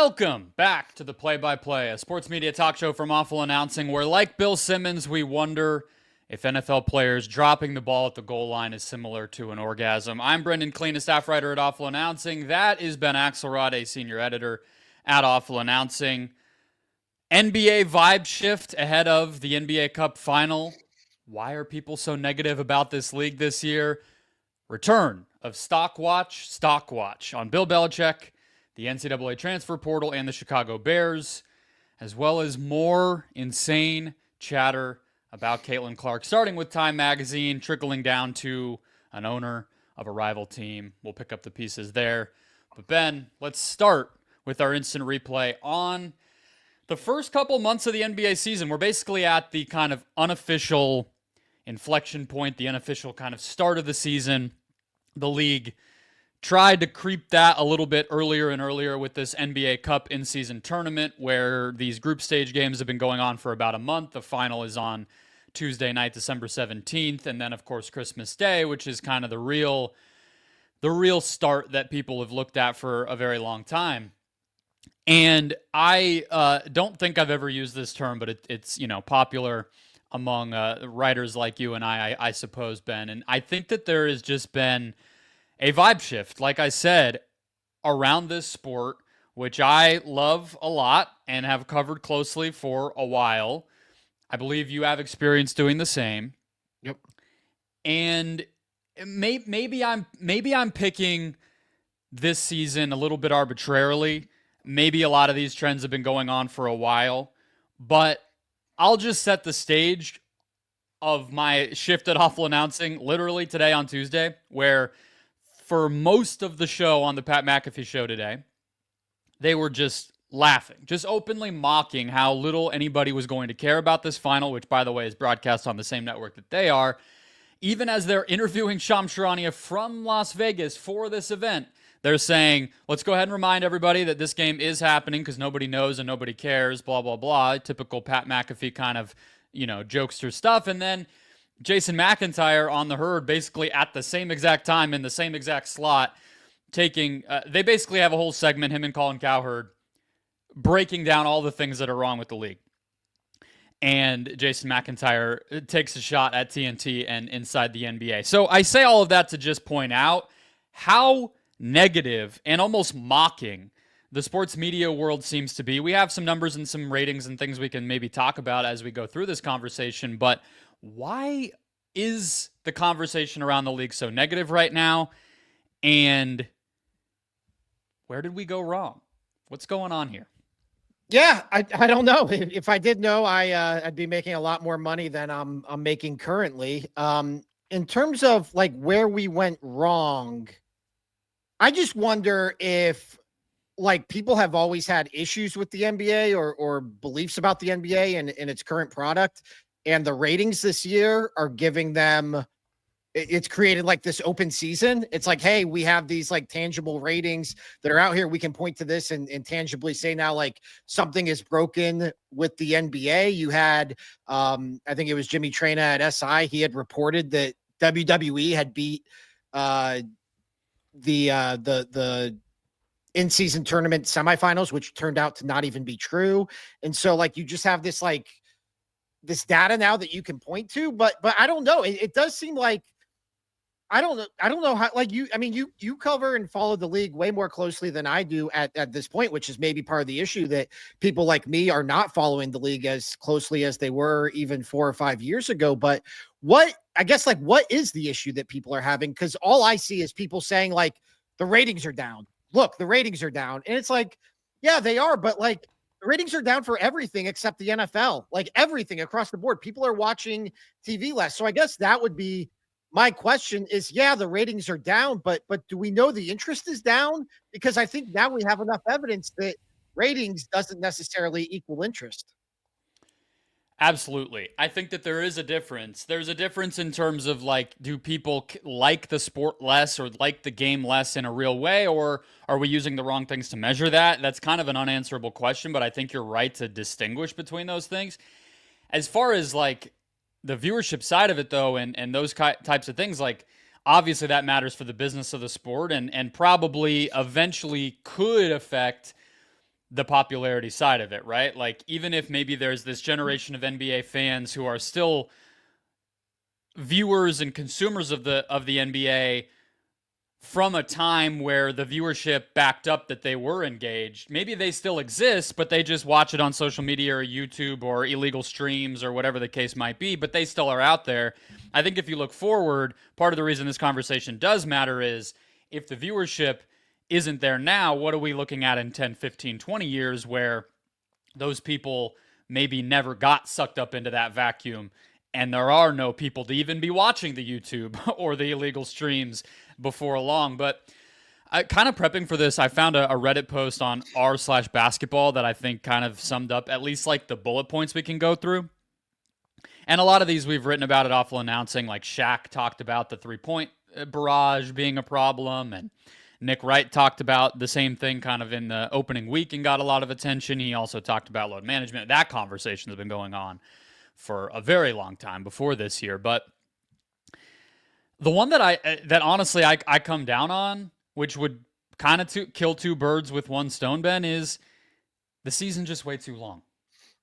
Welcome back to the Play-by-Play, a sports media talk show from Awful Announcing, where, like Bill Simmons, we wonder if NFL players dropping the ball at the goal line is similar to an orgasm. I'm Brendon, Kleen, a staff writer at Awful Announcing. That is Ben Axelrod, a senior editor at Awful Announcing. NBA vibe shift ahead of the NBA Cup final. Why are people so negative about this league this year? Return of Stock Watch on Bill Belichick, the NCAA transfer portal, and the Chicago Bears, as well as more insane chatter about Caitlin Clark, starting with Time Magazine, trickling down to an owner of a rival team. We'll pick up the pieces there. But Ben, let's start with our instant replay on the first couple months of the NBA season. We're basically at the kind of unofficial inflection point, the unofficial kind of start of the season. The league tried to creep that a little bit earlier and earlier with this NBA Cup in-season tournament, where these group stage games have been going on for about a month. The final is on Tuesday night, December 17th, and then, of course, Christmas Day, which is kind of the real start that people have looked at for a very long time. And I don't think I've ever used this term, but it's popular among writers like you and I suppose, Ben. And I think that there has just been a vibe shift, like I said, around this sport, which I love a lot and have covered closely for a while. I believe you have experience doing the same. Yep. And maybe I'm picking this season a little bit arbitrarily. Maybe a lot of these trends have been going on for a while, but I'll just set the stage of my shift at Awful Announcing literally today on Tuesday, where for most of the show on the Pat McAfee show today, they were just laughing, just openly mocking how little anybody was going to care about this final, which, by the way, is broadcast on the same network that they are. Even as they're interviewing Shams Charania from Las Vegas for this event, they're saying, let's go ahead and remind everybody that this game is happening because nobody knows and nobody cares, blah, blah, blah. Typical Pat McAfee kind of, jokester stuff. And then Jason McIntyre on the herd basically at the same exact time in the same exact slot taking, they basically have a whole segment, him and Colin Cowherd, breaking down all the things that are wrong with the league. And Jason McIntyre takes a shot at TNT and inside the NBA. So I say all of that to just point out how negative and almost mocking the sports media world seems to be. We have some numbers and some ratings and things we can maybe talk about as we go through this conversation, but why is the conversation around the league so negative right now? And where did we go wrong? What's going on here? Yeah, I don't know. If I did know, I'd be making a lot more money than I'm making currently. In terms of like where we went wrong, I just wonder if like people have always had issues with the NBA or beliefs about the NBA and its current product, and the ratings this year are giving them, it's created like this open season. It's like, hey, we have these like tangible ratings that are out here. We can point to this and tangibly say now like something is broken with the NBA. You had, I think it was Jimmy Traina at SI. He had reported that WWE had beat the in-season tournament semifinals, which turned out to not even be true. And so like you just have this like this data now that you can point to, but I don't know. It does seem like I don't know how, like you cover and follow the league way more closely than I do at this point, which is maybe part of the issue that people like me are not following the league as closely as they were even 4 or 5 years ago. But what is the issue that people are having? Because all I see is people saying like the ratings are down. Look, the ratings are down. And it's like, yeah, they are. But like the ratings are down for everything except the NFL, like everything across the board. People are watching TV less. So I guess that would be my question is, yeah, the ratings are down, but do we know the interest is down? Because I think now we have enough evidence that ratings doesn't necessarily equal interest. Absolutely. I think that there is a difference. There's a difference in terms of like, do people like the sport less or like the game less in a real way, or are we using the wrong things to measure that? That's kind of an unanswerable question, but I think you're right to distinguish between those things. As far as like the viewership side of it though, and those types of things, like obviously that matters for the business of the sport and probably eventually could affect the popularity side of it, right? Like, even if maybe there's this generation of NBA fans who are still viewers and consumers of the NBA from a time where the viewership backed up that they were engaged. Maybe they still exist, but they just watch it on social media or YouTube or illegal streams or whatever the case might be, but they still are out there. I think if you look forward, part of the reason this conversation does matter is if the viewership isn't there now, what are we looking at in 10, 15, 20 years where those people maybe never got sucked up into that vacuum and there are no people to even be watching the YouTube or the illegal streams before long. But kind of prepping for this, I found a Reddit post on r/basketball that I think kind of summed up at least like the bullet points we can go through. And a lot of these we've written about at Awful Announcing, like Shaq talked about the 3-point barrage being a problem, and Nick Wright talked about the same thing kind of in the opening week and got a lot of attention. He also talked about load management. That conversation has been going on for a very long time before this year. But the one that honestly I come down on, which would kind of kill two birds with one stone, Ben, is the season just way too long.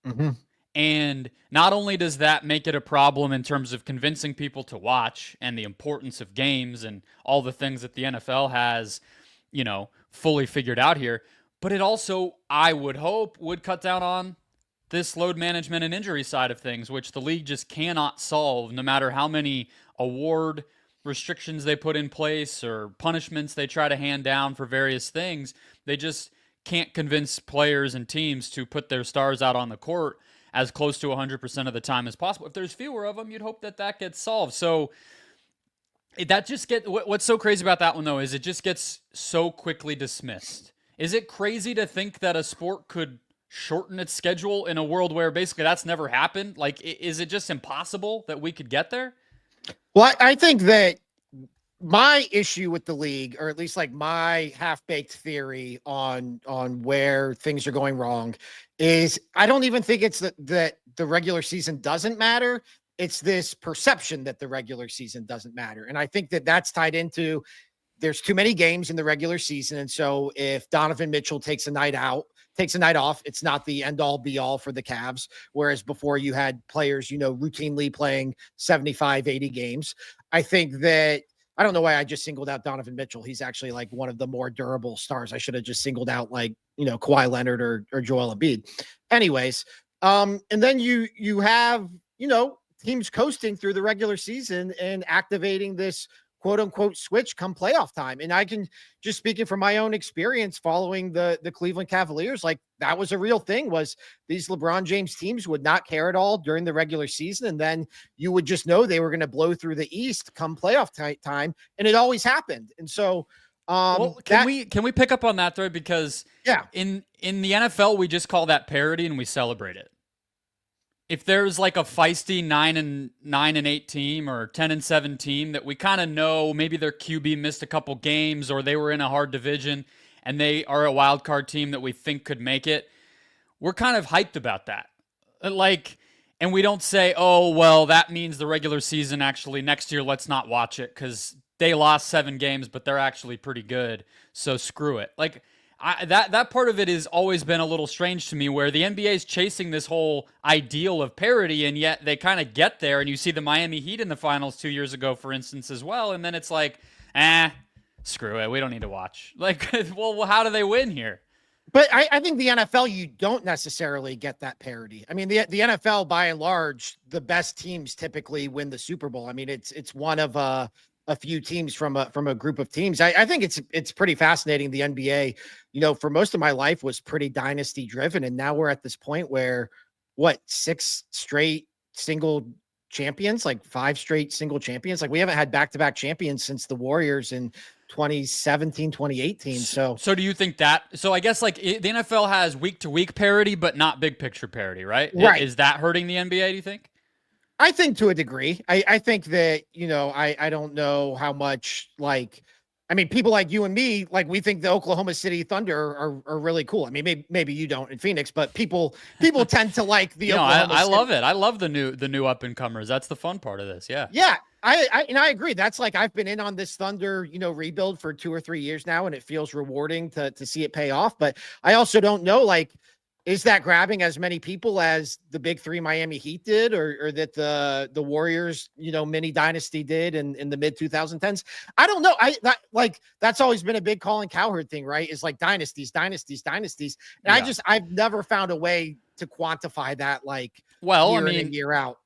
Mm-hmm. And not only does that make it a problem in terms of convincing people to watch and the importance of games and all the things that the NFL has, fully figured out here, but it also, I would hope, would cut down on this load management and injury side of things, which the league just cannot solve no matter how many award restrictions they put in place or punishments they try to hand down for various things. They just can't convince players and teams to put their stars out on the court as close to 100% of the time as possible. If there's fewer of them, you'd hope that gets solved. So that just what's so crazy about that one, though, is it just gets so quickly dismissed. Is it crazy to think that a sport could shorten its schedule in a world where basically that's never happened? Like, is it just impossible that we could get there? Well, I think that my issue with the league, or at least like my half-baked theory on where things are going wrong, is I don't even think it's that the regular season doesn't matter. It's this perception that the regular season doesn't matter. And I think that that's tied into there's too many games in the regular season. And so if Donovan Mitchell takes a night off, it's not the end all be all for the Cavs. Whereas before you had players, routinely playing 75, 80 games. I think that, I don't know why I just singled out Donovan Mitchell. He's actually like one of the more durable stars. I should have just singled out like, Kawhi Leonard or Joel Embiid. Anyways. And then you have, teams coasting through the regular season and activating this quote unquote switch come playoff time. And I can just, speaking from my own experience following the Cleveland Cavaliers, like that was a real thing, was these LeBron James teams would not care at all during the regular season. And then you would just know they were going to blow through the East come playoff time. And it always happened. And so, can we pick up on that thread? Because in the NFL, we just call that parity and we celebrate it. If there's like a feisty 9-8 team or 10-7 team that we kind of know maybe their QB missed a couple games or they were in a hard division and they are a wild card team that we think could make it, we're kind of hyped about that. And we don't say, oh, well, that means the regular season actually next year, let's not watch it because they lost 7 games, but they're actually pretty good. So screw it. Like, that part of it has always been a little strange to me, where the NBA is chasing this whole ideal of parity, and yet they kind of get there, and you see the Miami Heat in the finals 2 years ago, for instance, as well, and then it's like, screw it, we don't need to watch. Like, well, how do they win here? But I think the NFL, you don't necessarily get that parity. I mean, the NFL, by and large, the best teams typically win the Super Bowl. I mean, it's one of a few teams from a group of teams. I think it's pretty fascinating. The NBA, for most of my life was pretty dynasty driven. And now we're at this point where 6 straight single champions, like 5 straight single champions. Like we haven't had back-to-back champions since the Warriors in 2017, 2018. So do you think that, so I guess like the NFL has week to week parity, but not big picture parity, right? Right. Is that hurting the NBA, do you think? I think to a degree. I think that, I don't know how much, people like you and me, like we think the Oklahoma City Thunder are really cool. I mean, maybe you don't in Phoenix, but people tend to like the Oklahoma I City. love it. I love the new up and comers. That's the fun part of this. Yeah. Yeah. I agree. That's like, I've been in on this Thunder, rebuild for 2 or 3 years now, and it feels rewarding to see it pay off. But I also don't know, like, is that grabbing as many people as the big three Miami Heat did, or that the Warriors, mini dynasty did in the mid 2010s? I don't know. That's always been a big Colin Cowherd thing, right? Is like dynasties. And Yeah. I've never found a way to quantify that, like, Well, year in and year out.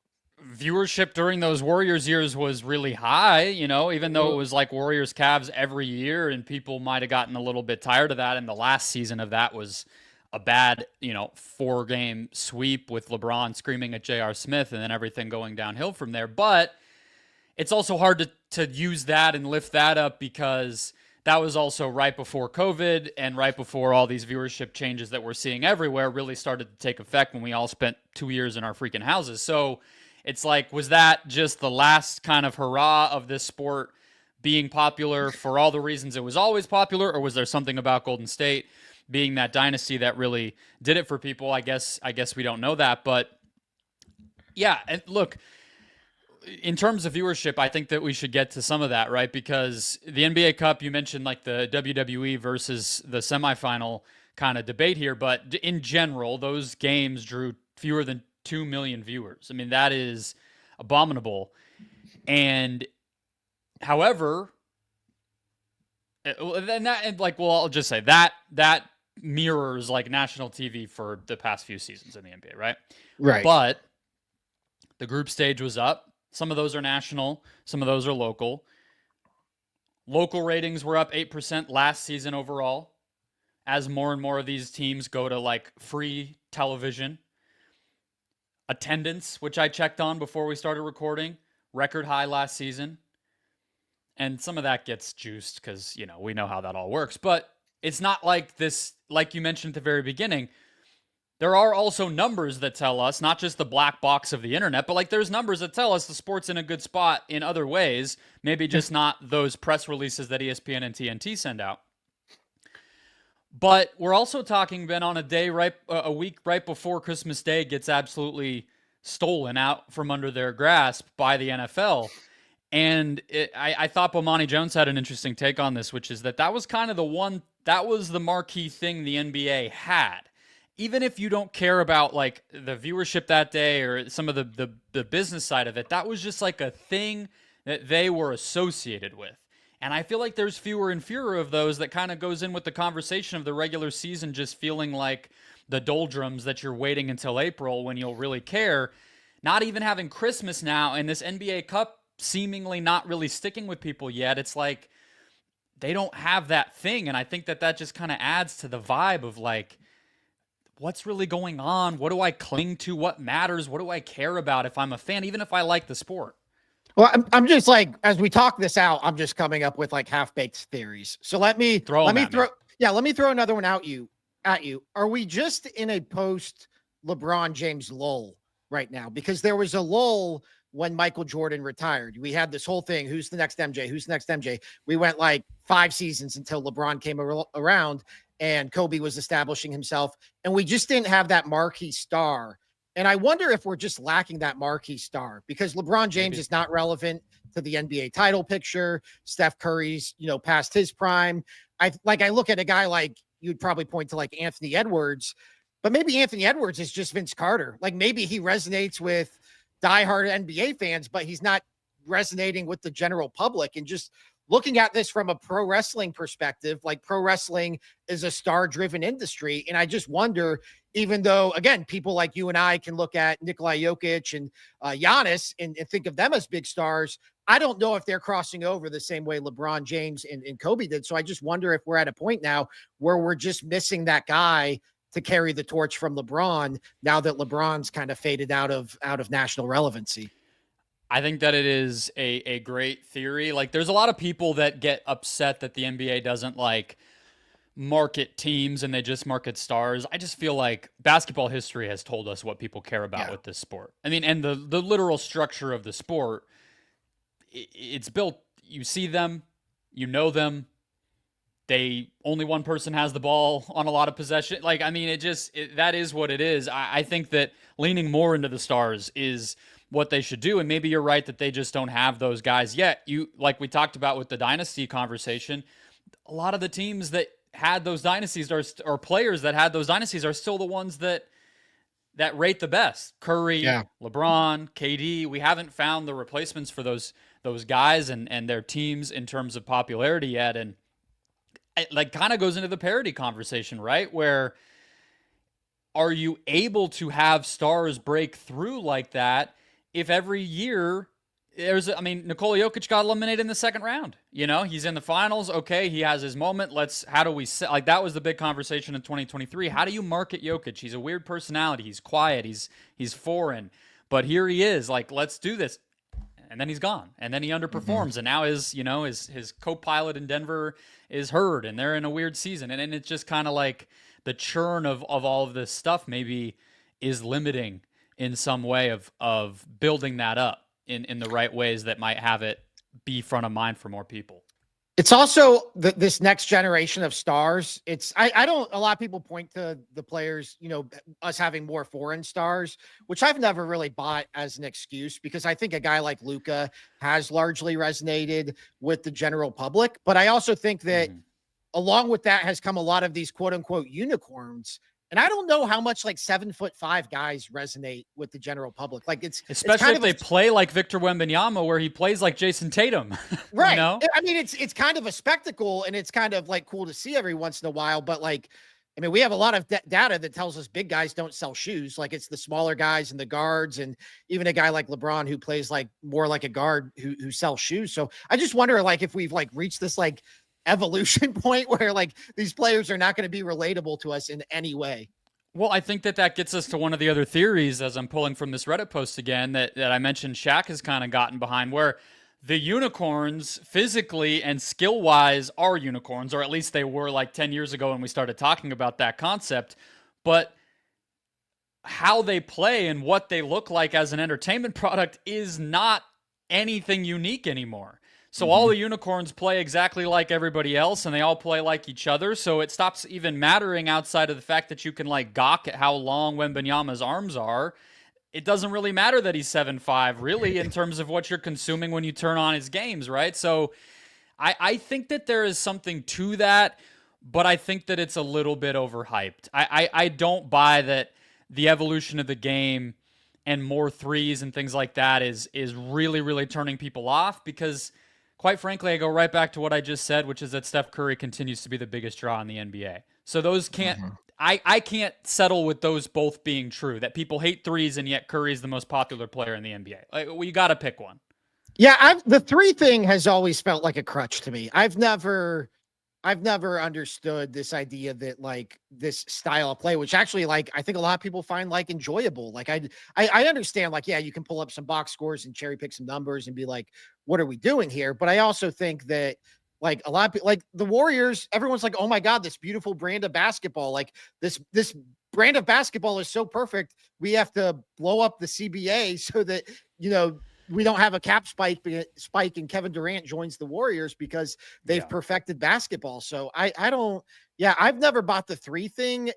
viewership during those Warriors years was really high, even though it was like Warriors Cavs every year, and people might have gotten a little bit tired of that. And the last season of that was a bad, 4-game sweep with LeBron screaming at J.R. Smith and then everything going downhill from there. But it's also hard to use that and lift that up because that was also right before COVID and right before all these viewership changes that we're seeing everywhere really started to take effect when we all spent 2 years in our freaking houses. So it's like, was that just the last kind of hurrah of this sport being popular for all the reasons it was always popular, or was there something about Golden State being that dynasty that really did it for people? I guess we don't know that, but yeah. And look, in terms of viewership, I think that we should get to some of that, right? Because the NBA Cup, you mentioned like the WWE versus the semifinal kind of debate here, but in general, those games drew fewer than 2 million viewers. I mean, that is abominable. And however, I'll just say that mirrors like national TV for the past few seasons in the NBA, right? Right. But the group stage was up. Some of those are national, some of those are local. Local ratings were up 8% last season overall, as more and more of these teams go to like free television. Attendance, which I checked on before we started recording, record high last season. And some of that gets juiced because, we know how that all works. But it's not like this, like you mentioned at the very beginning. There are also numbers that tell us, not just the black box of the internet, but like there's numbers that tell us the sport's in a good spot in other ways, maybe just not those press releases that ESPN and TNT send out. But we're also talking, Ben, on a week right before Christmas Day gets absolutely stolen out from under their grasp by the NFL. And I thought Bomani Jones had an interesting take on this, which is that was kind of that was the marquee thing the NBA had. Even if you don't care about like the viewership that day or some of the business side of it, that was just like a thing that they were associated with. And I feel like there's fewer and fewer of those. That kind of goes in with the conversation of the regular season just feeling like the doldrums that you're waiting until April when you'll really care. Not even having Christmas now, and this NBA Cup seemingly not really sticking with people yet. It's like they don't have that thing. And I think that just kind of adds to the vibe of like, what's really going on? What do I cling to? What matters? What do I care about if I'm a fan, even if I like the sport? Well, I'm just like, as we talk this out, I'm just coming up with like half-baked theories. So let me throw another one at you. Are we just in a post LeBron James lull right now? Because there was a lull when Michael Jordan retired. We had this whole thing. Who's the next MJ? Who's the next MJ? We went like 5 seasons until LeBron came around and Kobe was establishing himself. And we just didn't have that marquee star. And I wonder if we're just lacking that marquee star because LeBron James is not relevant to the NBA title picture. Steph Curry's, past his prime. I look at a guy like, you'd probably point to like Anthony Edwards, but maybe Anthony Edwards is just Vince Carter. Like maybe he resonates with diehard NBA fans, but he's not resonating with the general public. And just looking at this from a pro wrestling perspective, like pro wrestling is a star-driven industry. And I just wonder, even though, again, people like you and I can look at Nikola Jokic and Giannis and think of them as big stars, I don't know if they're crossing over the same way LeBron James and Kobe did. So I just wonder if we're at a point now where we're just missing that guy to carry the torch from LeBron now that LeBron's kind of faded out of national relevancy. I think that it is a great theory. Like there's a lot of people that get upset that the NBA doesn't like market teams and they just market stars. I just feel like basketball history has told us what people care about with this sport. I mean, and the literal structure of the sport, it's built, you see them, you know them. Only one person has the ball on a lot of possession. Like, I mean, that is what it is. I think that leaning more into the stars is what they should do. And maybe you're right that they just don't have those guys yet. Like we talked about with the dynasty conversation, a lot of the teams that had those dynasties or players that had those dynasties are still the ones that rate the best. Curry, Yeah. LeBron, KD. We haven't found the replacements for those guys and their teams in terms of popularity yet. And it like kind of goes into the parity conversation, right? Where are you able to have stars break through like that if every year Nikola Jokic got eliminated in the second round. He's in the finals. Okay, he has his moment. How do we like that was the big conversation in 2023. How do you market Jokic? He's a weird personality. He's quiet. He's foreign. But here he is. Like, let's do this. And then he's gone. And then he underperforms. And now his co-pilot in Denver is hurt, and they're in a weird season. And it's just kind of like the churn of all of this stuff maybe is limiting in some way of building that up in the right ways that might have it be front of mind for more people. It's also this next generation of stars. I don't, a lot of people point to the players, us having more foreign stars, which I've never really bought as an excuse, because I think a guy like Luka has largely resonated with the general public. But I also think that along with that has come a lot of these quote unquote unicorns. And I don't know how much like 7'5" guys resonate with the general public. Like especially if they play like Victor Wembanyama, where he plays like Jason Tatum. Right. I mean, it's kind of a spectacle, and it's kind of like cool to see every once in a while. But like, I mean, we have a lot of data that tells us big guys don't sell shoes. Like, it's the smaller guys and the guards, and even a guy like LeBron who plays like more like a guard who sells shoes. So I just wonder, like, if we've like reached this like evolution point where like these players are not going to be relatable to us in any way. Well, I think that gets us to one of the other theories, as I'm pulling from this Reddit post again, that I mentioned Shaq has kind of gotten behind, where the unicorns physically and skill-wise are unicorns, or at least they were like 10 years ago when we started talking about that concept. But how they play and what they look like as an entertainment product is not anything unique anymore. So all the unicorns play exactly like everybody else, and they all play like each other. So it stops even mattering outside of the fact that you can like gawk at how long Wembanyama's arms are. It doesn't really matter that he's 7'5", really, in terms of what you're consuming when you turn on his games, right? So I think that there is something to that, but I think that it's a little bit overhyped. I don't buy that the evolution of the game and more threes and things like that is really, really turning people off, because quite frankly, I go right back to what I just said, which is that Steph Curry continues to be the biggest draw in the NBA. So those can't, I can't settle with those both being true, that people hate threes and yet Curry is the most popular player in the NBA. Like, well, you got to pick one. Yeah, the three thing has always felt like a crutch to me. I've never understood this idea that like this style of play, which actually like I think a lot of people find like enjoyable. Like I understand, like, yeah, you can pull up some box scores and cherry pick some numbers and be like, what are we doing here? But I also think that like a lot of people, like the Warriors, everyone's like, oh my God, this beautiful brand of basketball. Like this brand of basketball is so perfect. We have to blow up the CBA so that, we don't have a cap spike and Kevin Durant joins the Warriors because they've perfected basketball. So I've never bought the three thing.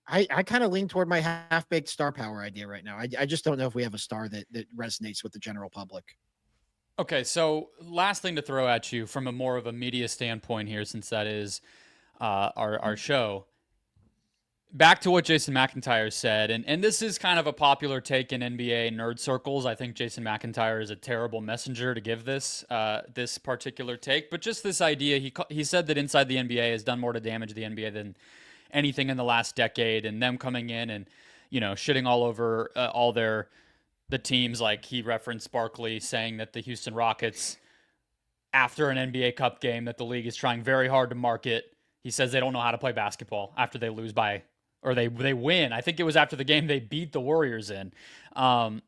I kind of lean toward my half-baked star power idea right now. I just don't know if we have a star that resonates with the general public. Okay, so last thing to throw at you from a more of a media standpoint here, since that is our show. Back to what Jason McIntyre said, and this is kind of a popular take in NBA nerd circles. I think Jason McIntyre is a terrible messenger to give this particular take, but just this idea, he said that inside the NBA has done more to damage the NBA than anything in the last decade, and them coming in and shitting all over the teams. Like, he referenced Barkley saying that the Houston Rockets, after an NBA Cup game that the league is trying very hard to market, he says they don't know how to play basketball after they lose by. Or they win. I think it was after the game they beat the Warriors in. That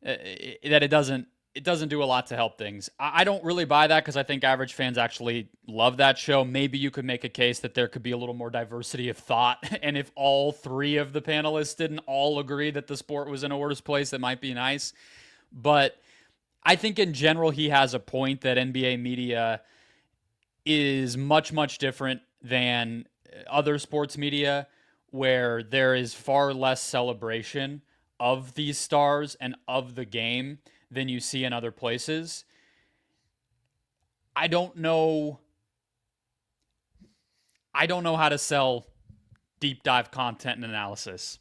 it doesn't do a lot to help things. I don't really buy that, because I think average fans actually love that show. Maybe you could make a case that there could be a little more diversity of thought, and if all three of the panelists didn't all agree that the sport was in a worse place, that might be nice. But I think in general he has a point that NBA media is much, much different than other sports media, where there is far less celebration of these stars and of the game than you see in other places. I don't know how to sell deep dive content and analysis.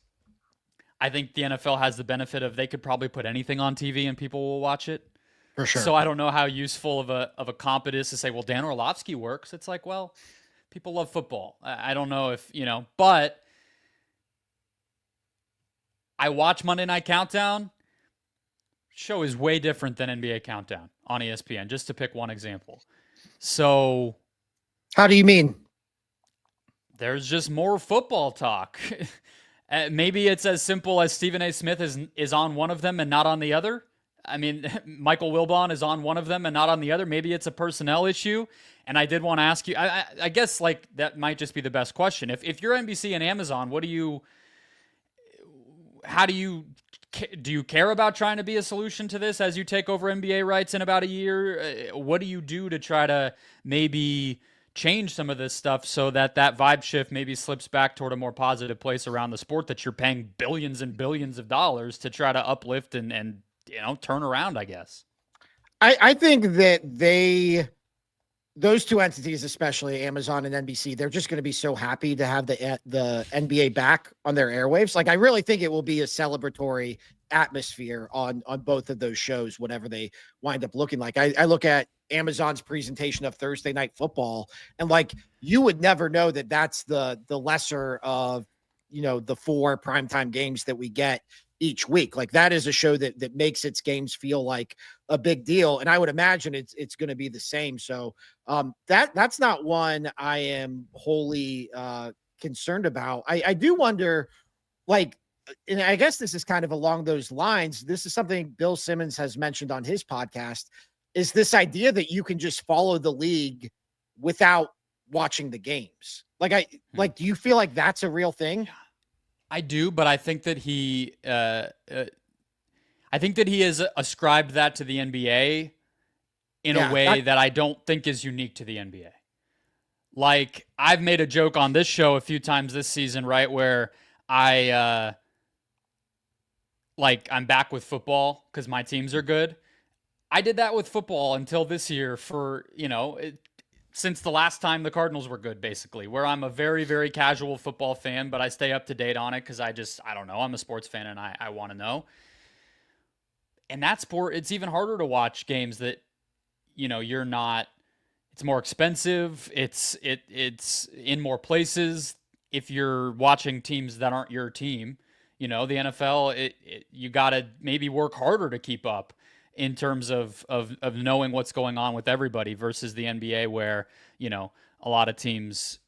I think the NFL has the benefit of they could probably put anything on TV and people will watch it. For sure. So I don't know how useful of a comp it is to say, well, Dan Orlovsky works. It's like, well, people love football. I don't know if, but I watch Monday Night Countdown. Show is way different than NBA Countdown on ESPN, just to pick one example. So how do you mean? There's just more football talk. Maybe it's as simple as Stephen A. Smith is on one of them and not on the other. I mean, Michael Wilbon is on one of them and not on the other. Maybe it's a personnel issue. And I did want to ask you, I guess like that might just be the best question. If you're NBC and Amazon, do you care about trying to be a solution to this as you take over NBA rights in about a year? What do you do to try to maybe change some of this stuff so that vibe shift maybe slips back toward a more positive place around the sport that you're paying billions and billions of dollars to try to uplift and turn around, I guess? I think that those two entities, especially Amazon and NBC, they're just going to be so happy to have the NBA back on their airwaves. Like, I really think it will be a celebratory atmosphere on both of those shows, whatever they wind up looking like. I look at Amazon's presentation of Thursday Night Football, and like, you would never know that that's the lesser of, the 4 primetime games that we get each week. Like, that is a show that makes its games feel like a big deal. And I would imagine it's going to be the same. So that's not one I am wholly concerned about. I do wonder, like, and I guess this is kind of along those lines. This is something Bill Simmons has mentioned on his podcast, is this idea that you can just follow the league without watching the games. Like, do you feel like that's a real thing? I do, but I think that he has ascribed that to the NBA in a way that I don't think is unique to the NBA. Like, I've made a joke on this show a few times this season, right, where I'm back with football because my teams are good. I did that with football until this year for, since the last time the Cardinals were good, basically, where I'm a very, very casual football fan, but I stay up to date on it because I don't know. I'm a sports fan and I want to know. And that sport, it's even harder to watch games that, you're not, it's more expensive. It's in more places. If you're watching teams that aren't your team, the NFL, you got to maybe work harder to keep up in terms of knowing what's going on with everybody versus the NBA where, a lot of teams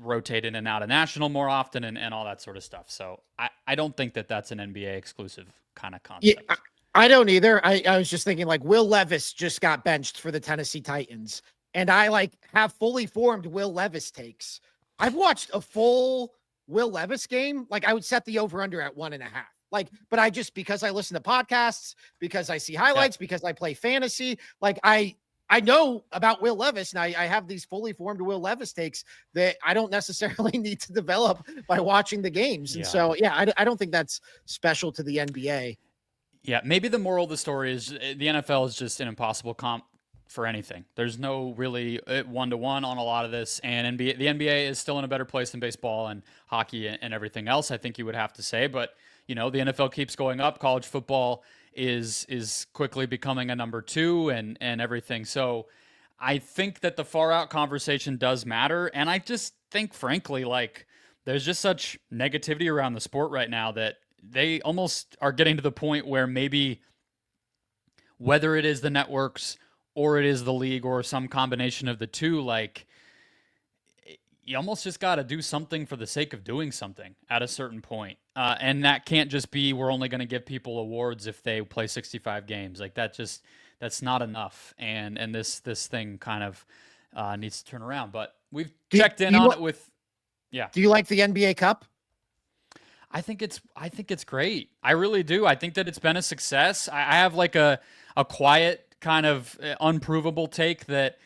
rotate in and out of national more often and all that sort of stuff. So I don't think that that's an NBA exclusive kind of concept. Yeah, I don't either. I was just thinking, like, Will Levis just got benched for the Tennessee Titans, and I have fully formed Will Levis takes. I've watched a full Will Levis game. Like, I would set the over under at 1.5. Like, but because I listen to podcasts, because I see highlights, because I play fantasy, like I know about Will Levis, and I have these fully formed Will Levis takes that I don't necessarily need to develop by watching the games. And so, I don't think that's special to the NBA. Yeah, maybe the moral of the story is the NFL is just an impossible comp for anything. There's no really one-to-one on a lot of this, and the NBA is still in a better place than baseball and hockey and everything else, I think you would have to say. But, the NFL keeps going up. College football is quickly becoming a number 2 and everything. So I think that the far-out conversation does matter, and I just think, frankly, like, there's just such negativity around the sport right now that they almost are getting to the point where maybe whether it is the networks or it is the league or some combination of the two, like, you almost just got to do something for the sake of doing something at a certain point. And that can't just be, we're only going to give people awards if they play 65 games. Like, that's not enough. And this thing kind of needs to turn around, but we've checked in on it with, yeah. Do you like the NBA Cup? I think it's great. I really do. I think that it's been a success. I have like a quiet kind of unprovable take that,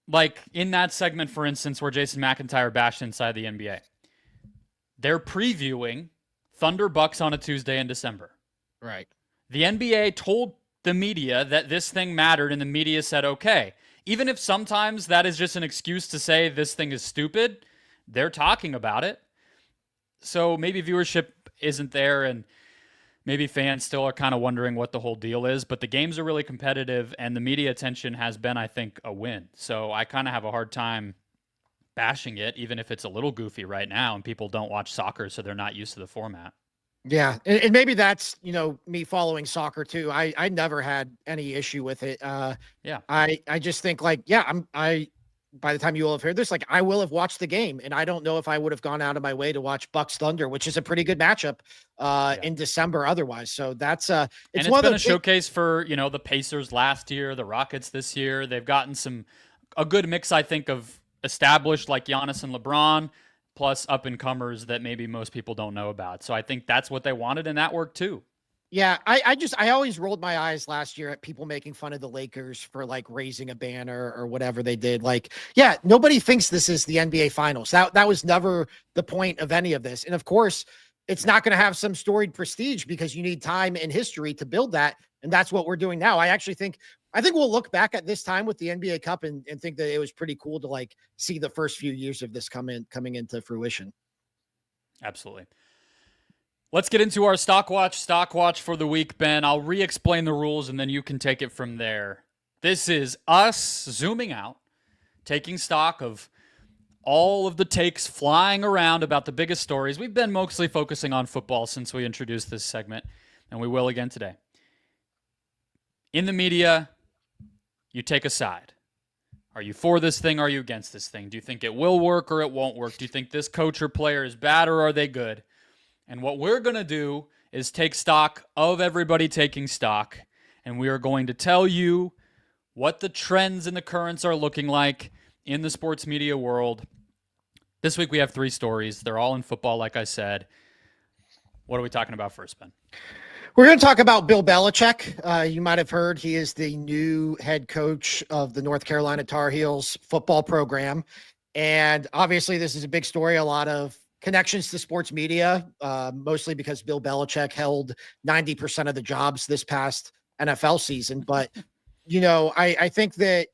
like, in that segment, for instance, where Jason McIntyre bashed inside the NBA, they're previewing Thunder Bucks on a Tuesday in December. Right. The NBA told the media that this thing mattered, and the media said, okay. Even if sometimes that is just an excuse to say this thing is stupid, they're talking about it. So maybe viewership isn't there, and maybe fans still are kind of wondering what the whole deal is. But the games are really competitive, and the media attention has been, I think, a win. So I kind of have a hard time bashing it, even if it's a little goofy right now and people don't watch soccer, so they're not used to the format. Yeah. And maybe that's, me following soccer too. I never had any issue with it. Yeah. I just think like, yeah, by the time you will have heard this, like I will have watched the game, and I don't know if I would have gone out of my way to watch Bucks Thunder, which is a pretty good matchup in December otherwise. So that's it's been a showcase for, the Pacers last year, the Rockets this year. They've gotten a good mix, I think, of established like Giannis and LeBron, plus up-and-comers that maybe most people don't know about. So I think that's what they wanted, and that worked too. Yeah, I always rolled my eyes last year at people making fun of the Lakers for like raising a banner or whatever they did. Like, yeah, nobody thinks this is the NBA Finals. That was never the point of any of this. And of course, it's not going to have some storied prestige because you need time and history to build that. And that's what we're doing now. I think we'll look back at this time with the NBA Cup and think that it was pretty cool to like see the first few years of this coming into fruition. Absolutely. Let's get into our stock watch for the week, Ben. I'll re-explain the rules and then you can take it from there. This is us zooming out, taking stock of all of the takes flying around about the biggest stories. We've been mostly focusing on football since we introduced this segment, and we will again today. In the media, you take a side. Are you for this thing? Are you against this thing? Do you think it will work or it won't work? Do you think this coach or player is bad or are they good? And what we're going to do is take stock of everybody taking stock, and we are going to tell you what the trends and the currents are looking like in the sports media world. This week we have 3 stories. They're all in football, like I said. What are we talking about first, Ben? We're going to talk about Bill Belichick. You might have heard he is the new head coach of the North Carolina Tar Heels football program. And obviously this is a big story, a lot of connections to sports media, mostly because Bill Belichick held 90% of the jobs this past NFL season. But, I think that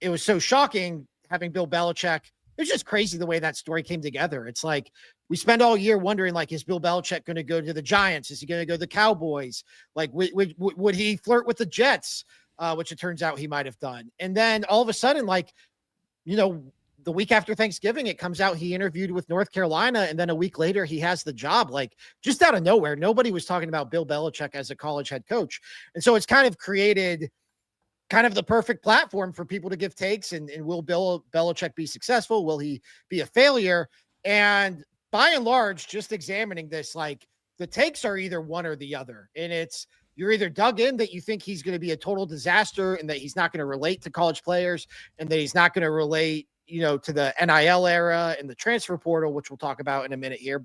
it was so shocking having Bill Belichick. It was just crazy the way that story came together. It's like we spend all year wondering, like, is Bill Belichick going to go to the Giants? Is he going to go to the Cowboys? Like, would he flirt with the Jets, which it turns out he might have done. And then all of a sudden, like, the week after Thanksgiving, it comes out he interviewed with North Carolina, and then a week later he has the job, like just out of nowhere. Nobody was talking about Bill Belichick as a college head coach. And so it's kind of created kind of the perfect platform for people to give takes. And will Bill Belichick be successful? Will he be a failure? And by and large, just examining this, like the takes are either one or the other. And you're either dug in that you think he's going to be a total disaster and that he's not going to relate to college players and that he's not going to relate to the NIL era and the transfer portal, which we'll talk about in a minute here,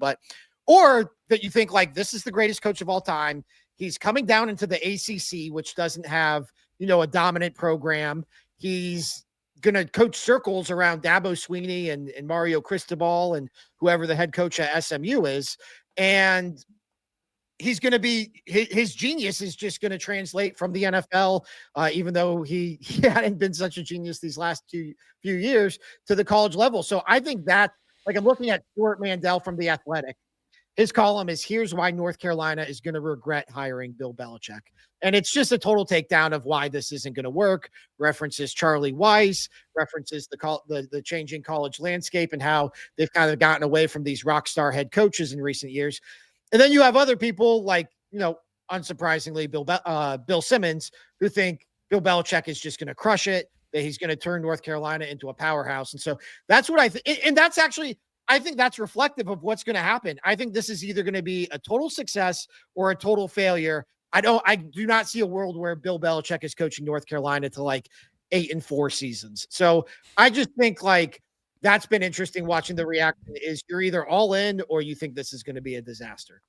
or that you think like this is the greatest coach of all time. He's coming down into the ACC, which doesn't have, a dominant program. He's going to coach circles around Dabo Sweeney and Mario Cristobal and whoever the head coach at SMU is. And he's going to be, his genius is just going to translate from the NFL, even though he hadn't been such a genius these last few years, to the college level. So I think that, like, I'm looking at Stuart Mandel from The Athletic. His column is "Here's Why North Carolina is going to Regret Hiring Bill Belichick." And it's just a total takedown of why this isn't going to work. References Charlie Weiss, references the changing college landscape and how they've kind of gotten away from these rock star head coaches in recent years. And then you have other people like, unsurprisingly, Bill Simmons, who think Bill Belichick is just going to crush it, that he's going to turn North Carolina into a powerhouse. And so that's what I think. And that's actually, I think that's reflective of what's going to happen. I think this is either going to be a total success or a total failure. I do not see a world where Bill Belichick is coaching North Carolina to like 8-4 seasons. So I just think like that's been interesting watching the reaction is you're either all in or you think this is going to be a disaster.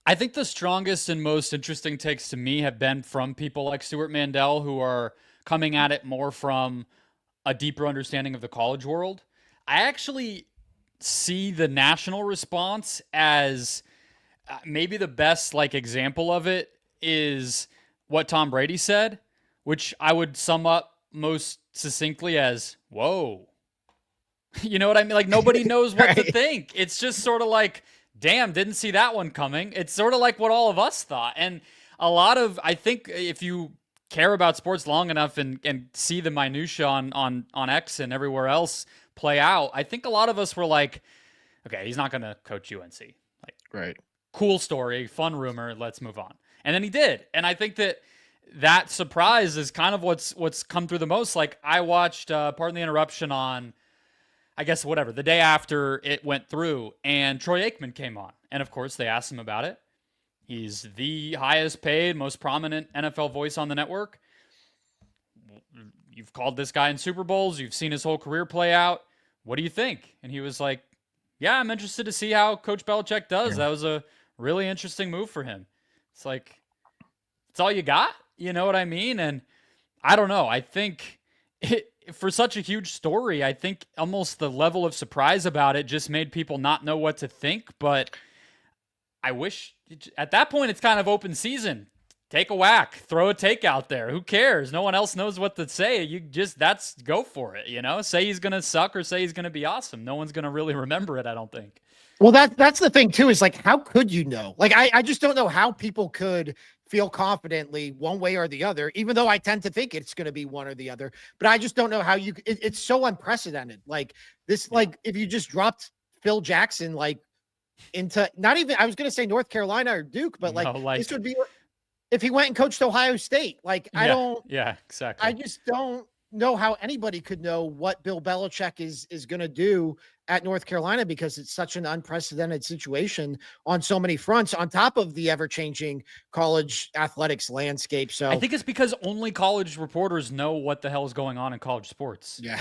I think the strongest and most interesting takes to me have been from people like Stuart Mandel, who are coming at it more from a deeper understanding of the college world. I actually see the national response as maybe the best like example of it is what Tom Brady said, which I would sum up most succinctly as, whoa. You know what I mean? Like nobody knows what to Right. think. It's just sort of like, damn, didn't see that one coming. It's sort of like what all of us thought. And a lot of, I think if you care about sports long enough and see the minutia on X and everywhere else play out, I think a lot of us were like, okay, he's not going to coach UNC. Like, Right. cool story, fun rumor, let's move on. And then he did. And I think that surprise is kind of what's come through the most. Like I watched, pardon the interruption, on I guess whatever, the day after it went through, and Troy Aikman came on. And of course, they asked him about it. He's the highest paid, most prominent NFL voice on the network. You've called this guy in Super Bowls. You've seen his whole career play out. What do you think? And he was like, yeah, I'm interested to see how Coach Belichick does. That was a really interesting move for him. It's like, it's all you got? You know what I mean? And I don't know. I think for such a huge story, I think almost the level of surprise about it just made people not know what to think. But I wish at that point it's kind of open season. Take a whack, throw a take out there. Who cares? No one else knows what to say. You just go for it, you know? Say he's going to suck or say he's going to be awesome. No one's going to really remember it, I don't think. Well, that's the thing too, is like, how could you know? Like, I just don't know how people could feel confidently one way or the other, even though I tend to think it's going to be one or the other, but I just don't know how it's so unprecedented. Like this, like if you just dropped Phil Jackson, like into not even, I was going to say North Carolina or Duke, but like this would be if he went and coached Ohio State. Like, yeah, exactly. I just don't know how anybody could know what Bill Belichick is going to do at North Carolina, because it's such an unprecedented situation on so many fronts, on top of the ever-changing college athletics landscape. So I think it's because only college reporters know what the hell is going on in college sports. Yeah.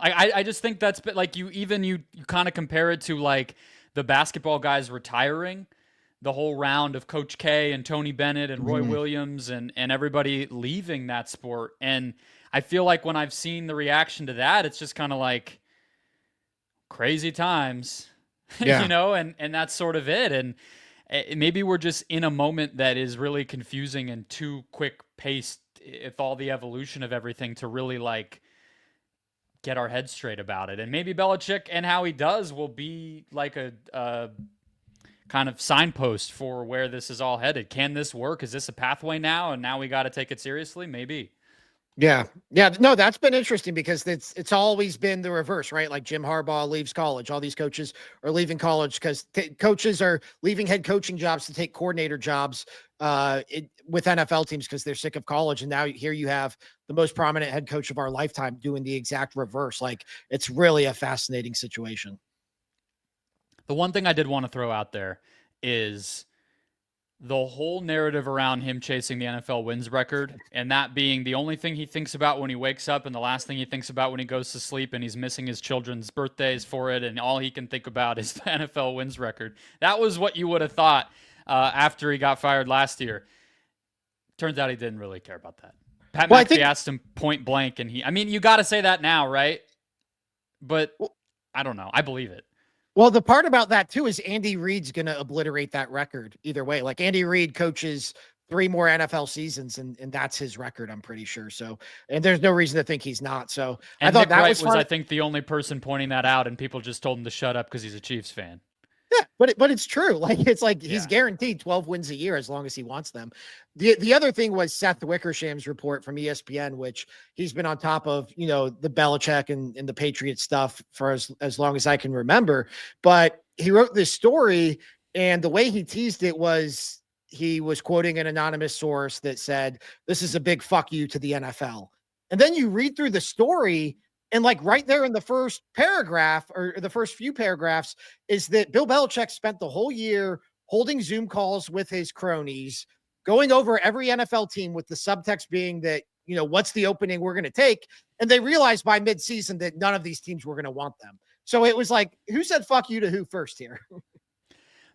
I just think that's like you kind of compare it to like the basketball guys retiring, the whole round of Coach K and Tony Bennett and Roy Williams and everybody leaving that sport. And I feel like when I've seen the reaction to that, it's just kind of like crazy times, you know, and that's sort of it. And maybe we're just in a moment that is really confusing and too quick paced with all the evolution of everything to really like get our heads straight about it. And maybe Belichick and how he does will be like a kind of signpost for where this is all headed. Can this work? Is this a pathway now? And now we got to take it seriously? Maybe. Yeah. No, that's been interesting because it's always been the reverse, right? Like Jim Harbaugh leaves college. All these coaches are leaving college because coaches are leaving head coaching jobs to take coordinator jobs with NFL teams because they're sick of college. And now here you have the most prominent head coach of our lifetime doing the exact reverse. Like, it's really a fascinating situation. The one thing I did want to throw out there is the whole narrative around him chasing the NFL wins record, and that being the only thing he thinks about when he wakes up and the last thing he thinks about when he goes to sleep, and he's missing his children's birthdays for it, and all he can think about is the NFL wins record. That was what you would have thought after he got fired last year. Turns out he didn't really care about that. Pat McAfee asked him point blank, and you got to say that now, right? But I don't know. I believe it. Well, the part about that too is Andy Reid's going to obliterate that record either way. Like, Andy Reid coaches 3 more NFL seasons and that's his record, I'm pretty sure. So, and there's no reason to think he's not. So and I thought Nick that Wright was I think, the only person pointing that out, and people just told him to shut up because he's a Chiefs fan. Yeah, but it's true. Like, it's like he's guaranteed 12 wins a year as long as he wants them. The other thing was Seth Wickersham's report from ESPN, which he's been on top of, you know, the Belichick and the Patriots stuff for as long as I can remember. But he wrote this story, and the way he teased it was he was quoting an anonymous source that said, "This is a big fuck you to the NFL." And then you read through the story, and like right there in the first paragraph or the first few paragraphs is that Bill Belichick spent the whole year holding Zoom calls with his cronies, going over every NFL team with the subtext being that, you know, what's the opening we're going to take? And they realized by midseason that none of these teams were going to want them. So it was like, who said fuck you to who first here?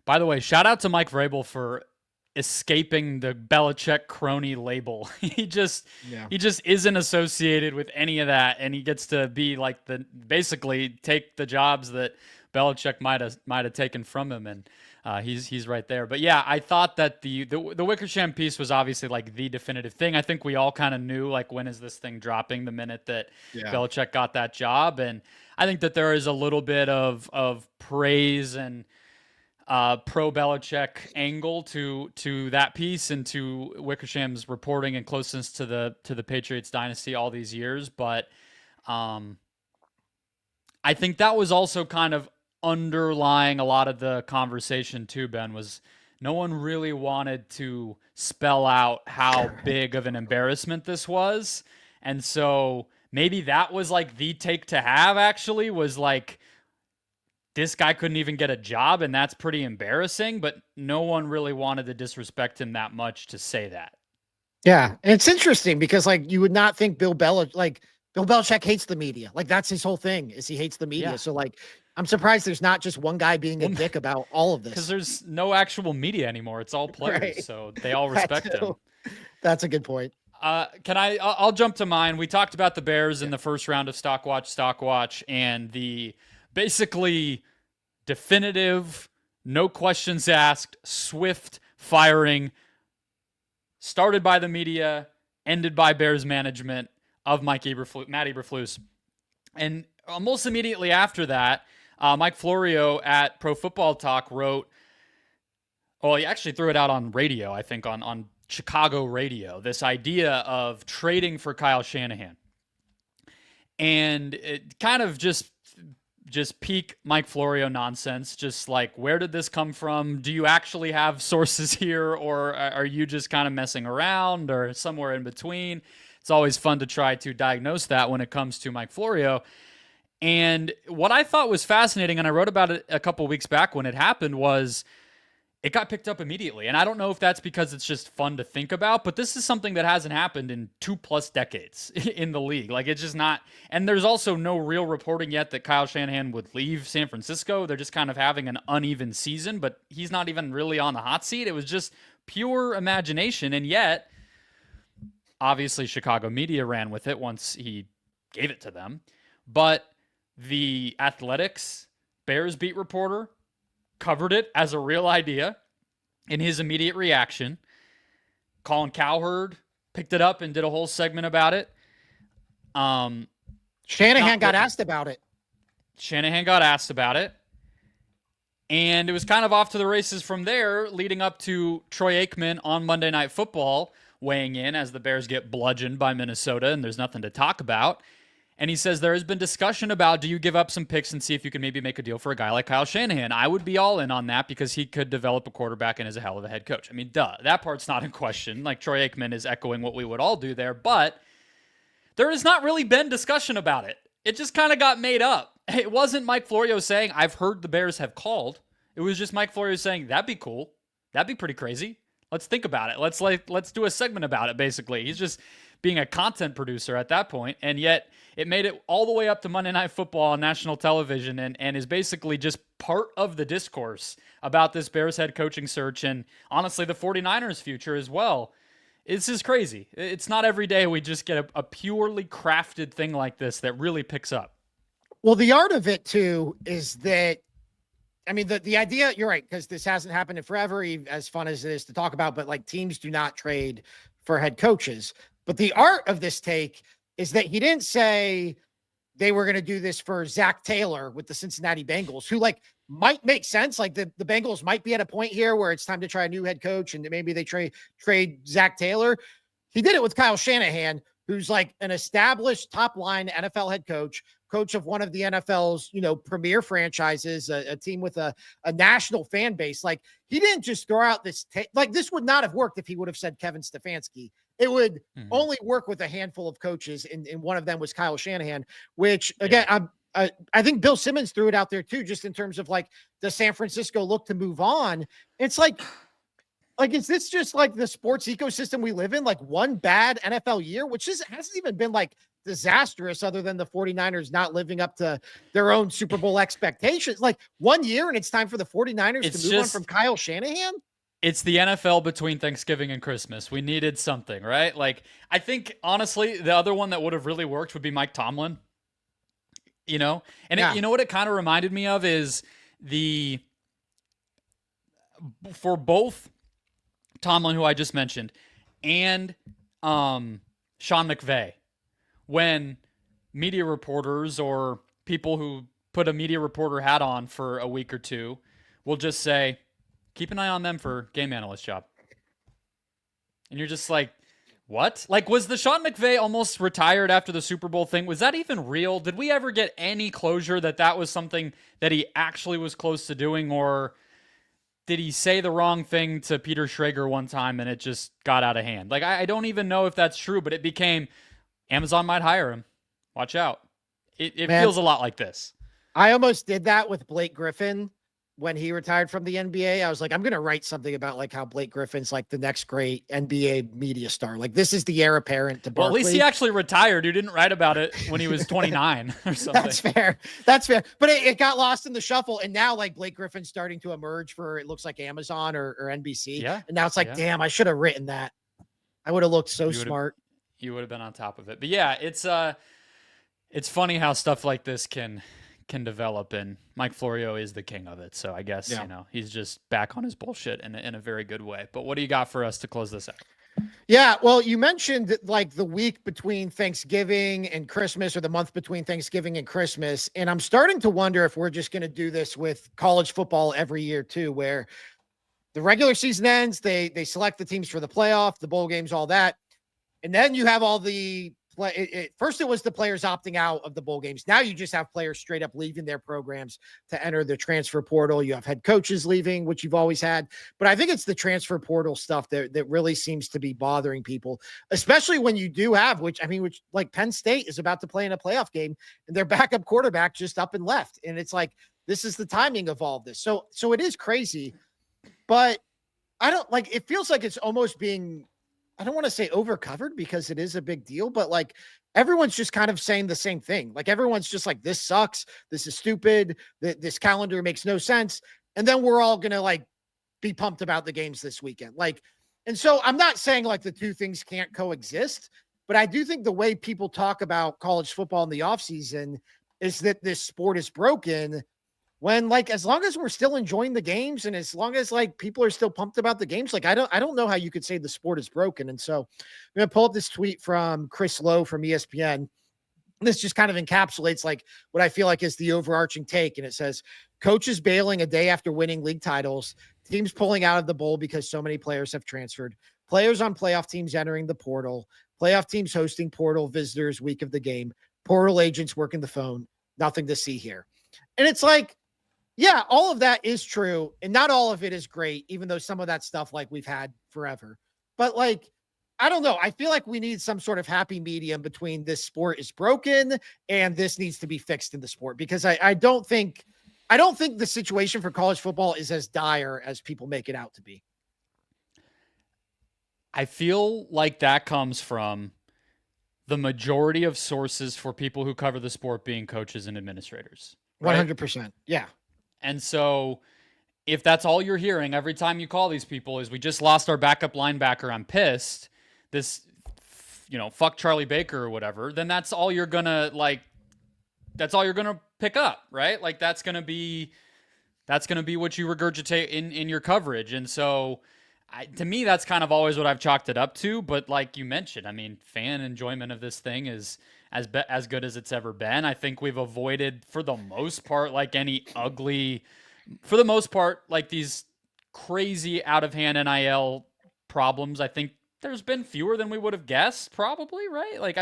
By the way, shout out to Mike Vrabel for escaping the Belichick crony label. He just isn't associated with any of that, and he gets to be like basically take the jobs that Belichick might have taken from him. And He's right there. But yeah, I thought that the Wickersham piece was obviously like the definitive thing. I think we all kind of knew like when is this thing dropping the minute that Belichick got that job, and I think that there is a little bit of praise and pro Belichick angle to that piece and to Wickersham's reporting and closeness to the Patriots dynasty all these years. But I think that was also kind of underlying a lot of the conversation too, Ben, was no one really wanted to spell out how big of an embarrassment this was. And so maybe that was like the take to have, actually, was like, this guy couldn't even get a job, and that's pretty embarrassing, but no one really wanted to disrespect him that much to say that. Yeah, and it's interesting because like you would not think Bill Belichick hates the media. Like that's his whole thing is he hates the media. Yeah. So like I'm surprised there's not just one guy being a dick about all of this. Because there's no actual media anymore. It's all players, right. So they all respect him. That's a good point. I'll jump to mine. We talked about the Bears in the first round of Stock Watch, and the basically definitive, no questions asked, swift firing, started by the media, ended by Bears management of Matt Eberflus. And almost immediately after that, Mike Florio at Pro Football Talk wrote, well, he actually threw it out on radio, I think, on Chicago radio, this idea of trading for Kyle Shanahan. And it kind of just peak Mike Florio nonsense. Just like, where did this come from? Do you actually have sources here, or are you just kind of messing around, or somewhere in between? It's always fun to try to diagnose that when it comes to Mike Florio. And what I thought was fascinating, and I wrote about it a couple weeks back when it happened, was it got picked up immediately. And I don't know if that's because it's just fun to think about, but this is something that hasn't happened in 2+ decades in the league. Like, it's just not. And there's also no real reporting yet that Kyle Shanahan would leave San Francisco. They're just kind of having an uneven season, but he's not even really on the hot seat. It was just pure imagination. And yet, obviously, Chicago media ran with it once he gave it to them. But the Athletics Bears beat reporter covered it as a real idea in his immediate reaction. Colin Cowherd picked it up and did a whole segment about it. Shanahan got asked about it. And it was kind of off to the races from there, leading up to Troy Aikman on Monday Night Football weighing in as the Bears get bludgeoned by Minnesota and there's nothing to talk about. And he says there has been discussion about, do you give up some picks and see if you can maybe make a deal for a guy like Kyle Shanahan? I would be all in on that because he could develop a quarterback and is a hell of a head coach. I mean, duh, that part's not in question. Like, Troy Aikman is echoing what we would all do there, but there has not really been discussion about it. It just kind of got made up. It wasn't Mike Florio saying, I've heard the Bears have called. It was just Mike Florio saying, that'd be cool. That'd be pretty crazy. Let's think about it. Let's do a segment about it, basically. He's just being a content producer at that point, and yet it made it all the way up to Monday Night Football on national television and is basically just part of the discourse about this Bears head coaching search and, honestly, the 49ers' future as well. This is crazy. It's not every day we just get a purely crafted thing like this that really picks up. Well, the art of it, too, is that, I mean, the idea, you're right, because this hasn't happened in forever, as fun as it is to talk about, but like teams do not trade for head coaches. But the art of this take is that he didn't say they were going to do this for Zach Taylor with the Cincinnati Bengals, who like might make sense. Like the Bengals might be at a point here where it's time to try a new head coach and maybe they trade Zach Taylor. He did it with Kyle Shanahan, who's like an established top line NFL head coach of one of the NFL's, premier franchises, a team with a national fan base. Like, he didn't just throw out this, like, this would not have worked if he would have said Kevin Stefanski. It would only work with a handful of coaches, and one of them was Kyle Shanahan, which, again, I think Bill Simmons threw it out there too, just in terms of like, does San Francisco look to move on? It's like, is this just like the sports ecosystem we live in? Like one bad NFL year, which hasn't even been like disastrous other than the 49ers not living up to their own Super Bowl expectations. Like one year and it's time for the 49ers to move on from Kyle Shanahan. It's the NFL between Thanksgiving and Christmas. We needed something, right? Like, I think, honestly, the other one that would have really worked would be Mike Tomlin. And you know what it kind of reminded me of is for both Tomlin, who I just mentioned, and Sean McVay, when media reporters or people who put a media reporter hat on for a week or two will just say, keep an eye on them for game analyst job. And you're just like, what? Like, was the Sean McVay almost retired after the Super Bowl thing? Was that even real? Did we ever get any closure that that was something that he actually was close to doing? Or did he say the wrong thing to Peter Schrager one time and it just got out of hand? Like, I don't even know if that's true, but it became Amazon might hire him. Watch out. It feels a lot like this. I almost did that with Blake Griffin when he retired from the NBA. I was like, I'm going to write something about like how Blake Griffin's like the next great NBA media star. Like this is the heir apparent to Barkley. Well, at least he actually retired. You didn't write about it when he was 29 or something. That's fair. But it got lost in the shuffle. And now like Blake Griffin's starting to emerge for, it looks like Amazon or NBC. Yeah. And now it's like, damn, I should have written that. I would have looked so smart. You would have been on top of it. But yeah, it's funny how stuff like this can develop, and Mike Florio is the king of it. So I guess, he's just back on his bullshit in a very good way. But what do you got for us to close this out? Yeah, well, you mentioned like the week between Thanksgiving and Christmas, or the month between Thanksgiving and Christmas. And I'm starting to wonder if we're just going to do this with college football every year too, where the regular season ends, they select the teams for the playoff, the bowl games, all that. And then you have all the first it was the players opting out of the bowl games. Now you just have players straight up leaving their programs to enter the transfer portal. You have head coaches leaving, which you've always had. But I think it's the transfer portal stuff that really seems to be bothering people, especially when you do have, which like Penn State is about to play in a playoff game and their backup quarterback just up and left. And it's like, this is the timing of all of this. So it is crazy, but I don't like, it feels like it's almost being, I don't want to say overcovered because it is a big deal, but like everyone's just kind of saying the same thing. Like everyone's just like, this sucks. This is stupid. This calendar makes no sense. And then we're all going to like be pumped about the games this weekend. Like, and so I'm not saying like the two things can't coexist, but I do think the way people talk about college football in the offseason is that this sport is broken, when like, as long as we're still enjoying the games and as long as like people are still pumped about the games, like I don't know how you could say the sport is broken. And so I'm going to pull up this tweet from Chris Lowe from ESPN. This just kind of encapsulates like what I feel like is the overarching take. And it says, coaches bailing a day after winning league titles, teams pulling out of the bowl because so many players have transferred, players on playoff teams entering the portal, playoff teams hosting portal visitors week of the game, portal agents working the phone, nothing to see here. And it's like, yeah, all of that is true. And not all of it is great, even though some of that stuff like we've had forever. But like, I don't know. I feel like we need some sort of happy medium between this sport is broken and this needs to be fixed in the sport, because I don't think the situation for college football is as dire as people make it out to be. I feel like that comes from the majority of sources for people who cover the sport being coaches and administrators. Right? 100%. Yeah. And so if that's all you're hearing every time you call these people is we just lost our backup linebacker, I'm pissed, this, fuck Charlie Baker or whatever, then that's all you're going to pick up, right? Like that's going to be what you regurgitate in your coverage. And so to me, that's kind of always what I've chalked it up to. But like you mentioned, fan enjoyment of this thing is as good as it's ever been. I think we've avoided, for the most part, like these crazy out of hand NIL problems. I think there's been fewer than we would have guessed, probably, right? Like,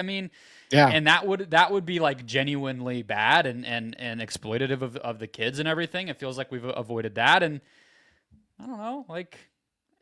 yeah. And that would be like genuinely bad and exploitative of the kids and everything. It feels like we've avoided that. And I don't know, like,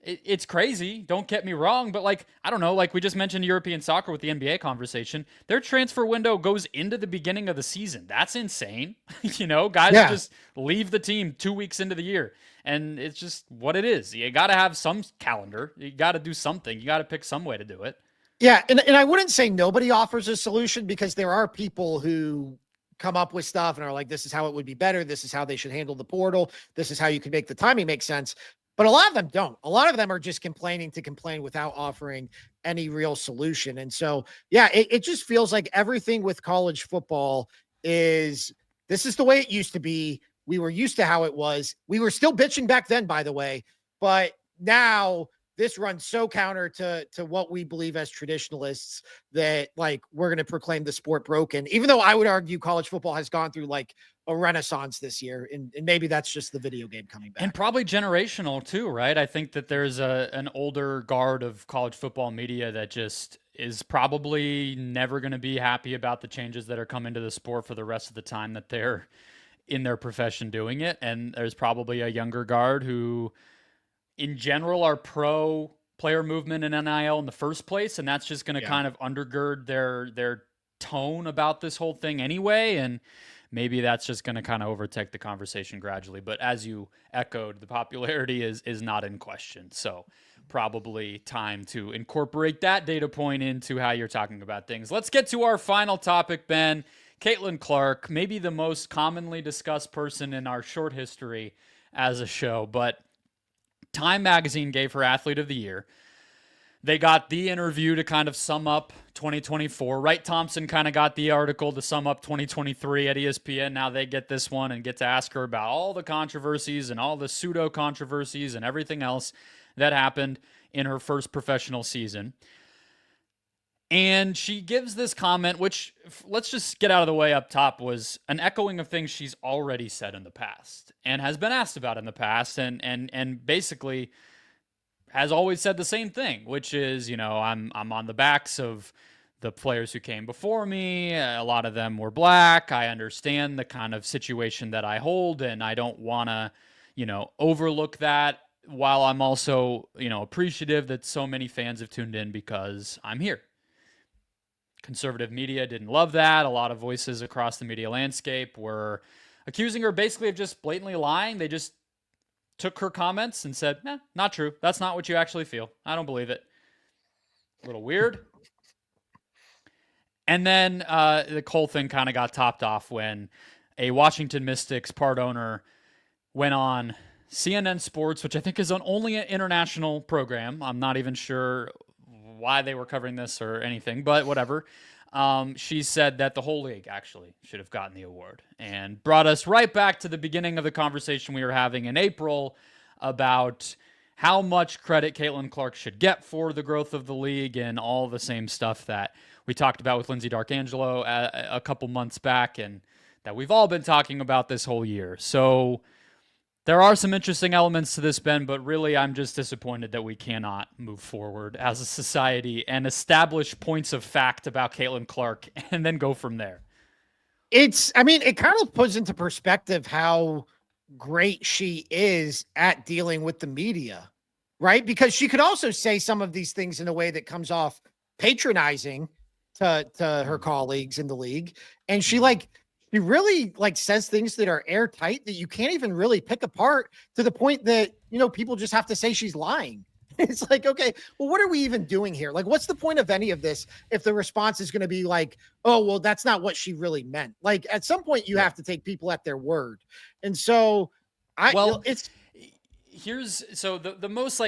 it's crazy. Don't get me wrong, but like, I don't know, like we just mentioned European soccer with the NBA conversation, their transfer window goes into the beginning of the season. That's insane. Guys just leave the team 2 weeks into the year, and it's just what it is. You got to have some calendar. You got to do something. You got to pick some way to do it. Yeah. And I wouldn't say nobody offers a solution, because there are people who come up with stuff and are like, this is how it would be better. This is how they should handle the portal. This is how you can make the timing make sense. But a lot of them don't. A lot of them are just complaining to complain without offering any real solution. And so, yeah, it just feels like everything with college football is, this is the way it used to be. We were used to how it was. We were still bitching back then, by the way. But now this runs so counter to what we believe as traditionalists that like we're going to proclaim the sport broken, even though I would argue college football has gone through like a renaissance this year. And maybe that's just the video game coming back. And probably generational too, right? I think that there's an older guard of college football media that just is probably never going to be happy about the changes that are coming to the sport for the rest of the time that they're in their profession doing it. And there's probably a younger guard who in general are pro player movement in NIL in the first place, and that's just going to kind of undergird their tone about this whole thing anyway, and maybe that's just going to kind of overtake the conversation gradually. But as you echoed, the popularity is not in question, so probably time to incorporate that data point into how you're talking about things. Let's get to our final topic, Ben. Caitlin Clark, maybe the most commonly discussed person in our short history as a show, but Time Magazine gave her Athlete of the Year. They got the interview to kind of sum up 2024. Wright Thompson kind of got the article to sum up 2023 at ESPN. Now they get this one and get to ask her about all the controversies and all the pseudo controversies and everything else that happened in her first professional season. And she gives this comment, which, let's just get out of the way up top, was an echoing of things she's already said in the past and has been asked about in the past, and basically has always said the same thing, which is, you know, I'm on the backs of the players who came before me. A lot of them were black. I understand the kind of situation that I hold, and I don't want to, you know, overlook that, while I'm also, you know, appreciative that so many fans have tuned in because I'm here. Conservative media didn't love that. A lot of voices across the media landscape were accusing her basically of just blatantly lying. They just took her comments and said, not true. That's not what you actually feel. I don't believe it. A little weird. And then the whole thing kind of got topped off when a Washington Mystics part owner went on CNN Sports, which I think is only an international program. I'm not even sure why they were covering this or anything, but whatever. She said that the whole league actually should have gotten the award, and brought us right back to the beginning of the conversation we were having in April about how much credit Caitlin Clark should get for the growth of the league and all the same stuff that we talked about with Lindsay Darkangelo a couple months back, and that we've all been talking about this whole year. So there are some interesting elements to this, Ben, but really I'm just disappointed that we cannot move forward as a society and establish points of fact about Caitlin Clark and then go from there. It kind of puts into perspective how great she is at dealing with the media, right? Because she could also say some of these things in a way that comes off patronizing to her colleagues in the league. And she really says things that are airtight that you can't even really pick apart, to the point that, you know, people just have to say she's lying. It's like, okay, well, what are we even doing here? Like, what's the point of any of this if the response is going to be like, oh, well, that's not what she really meant. Like, at some point you have to take people at their word. And so the most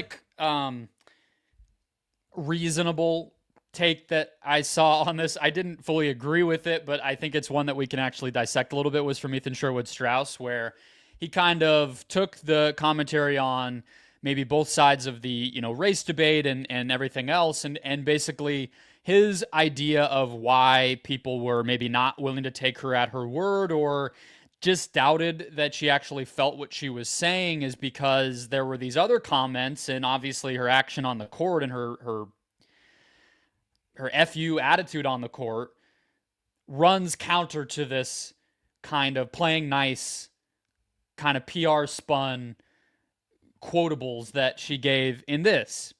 reasonable take that I saw on this, I didn't fully agree with it, but I think it's one that we can actually dissect a little bit, was from Ethan Sherwood-Strauss, where he kind of took the commentary on maybe both sides of the, you know, race debate and everything else, and basically his idea of why people were maybe not willing to take her at her word, or just doubted that she actually felt what she was saying, is because there were these other comments, and obviously her action on the court and her FU attitude on the court runs counter to this kind of playing nice, kind of PR spun quotables that she gave in this.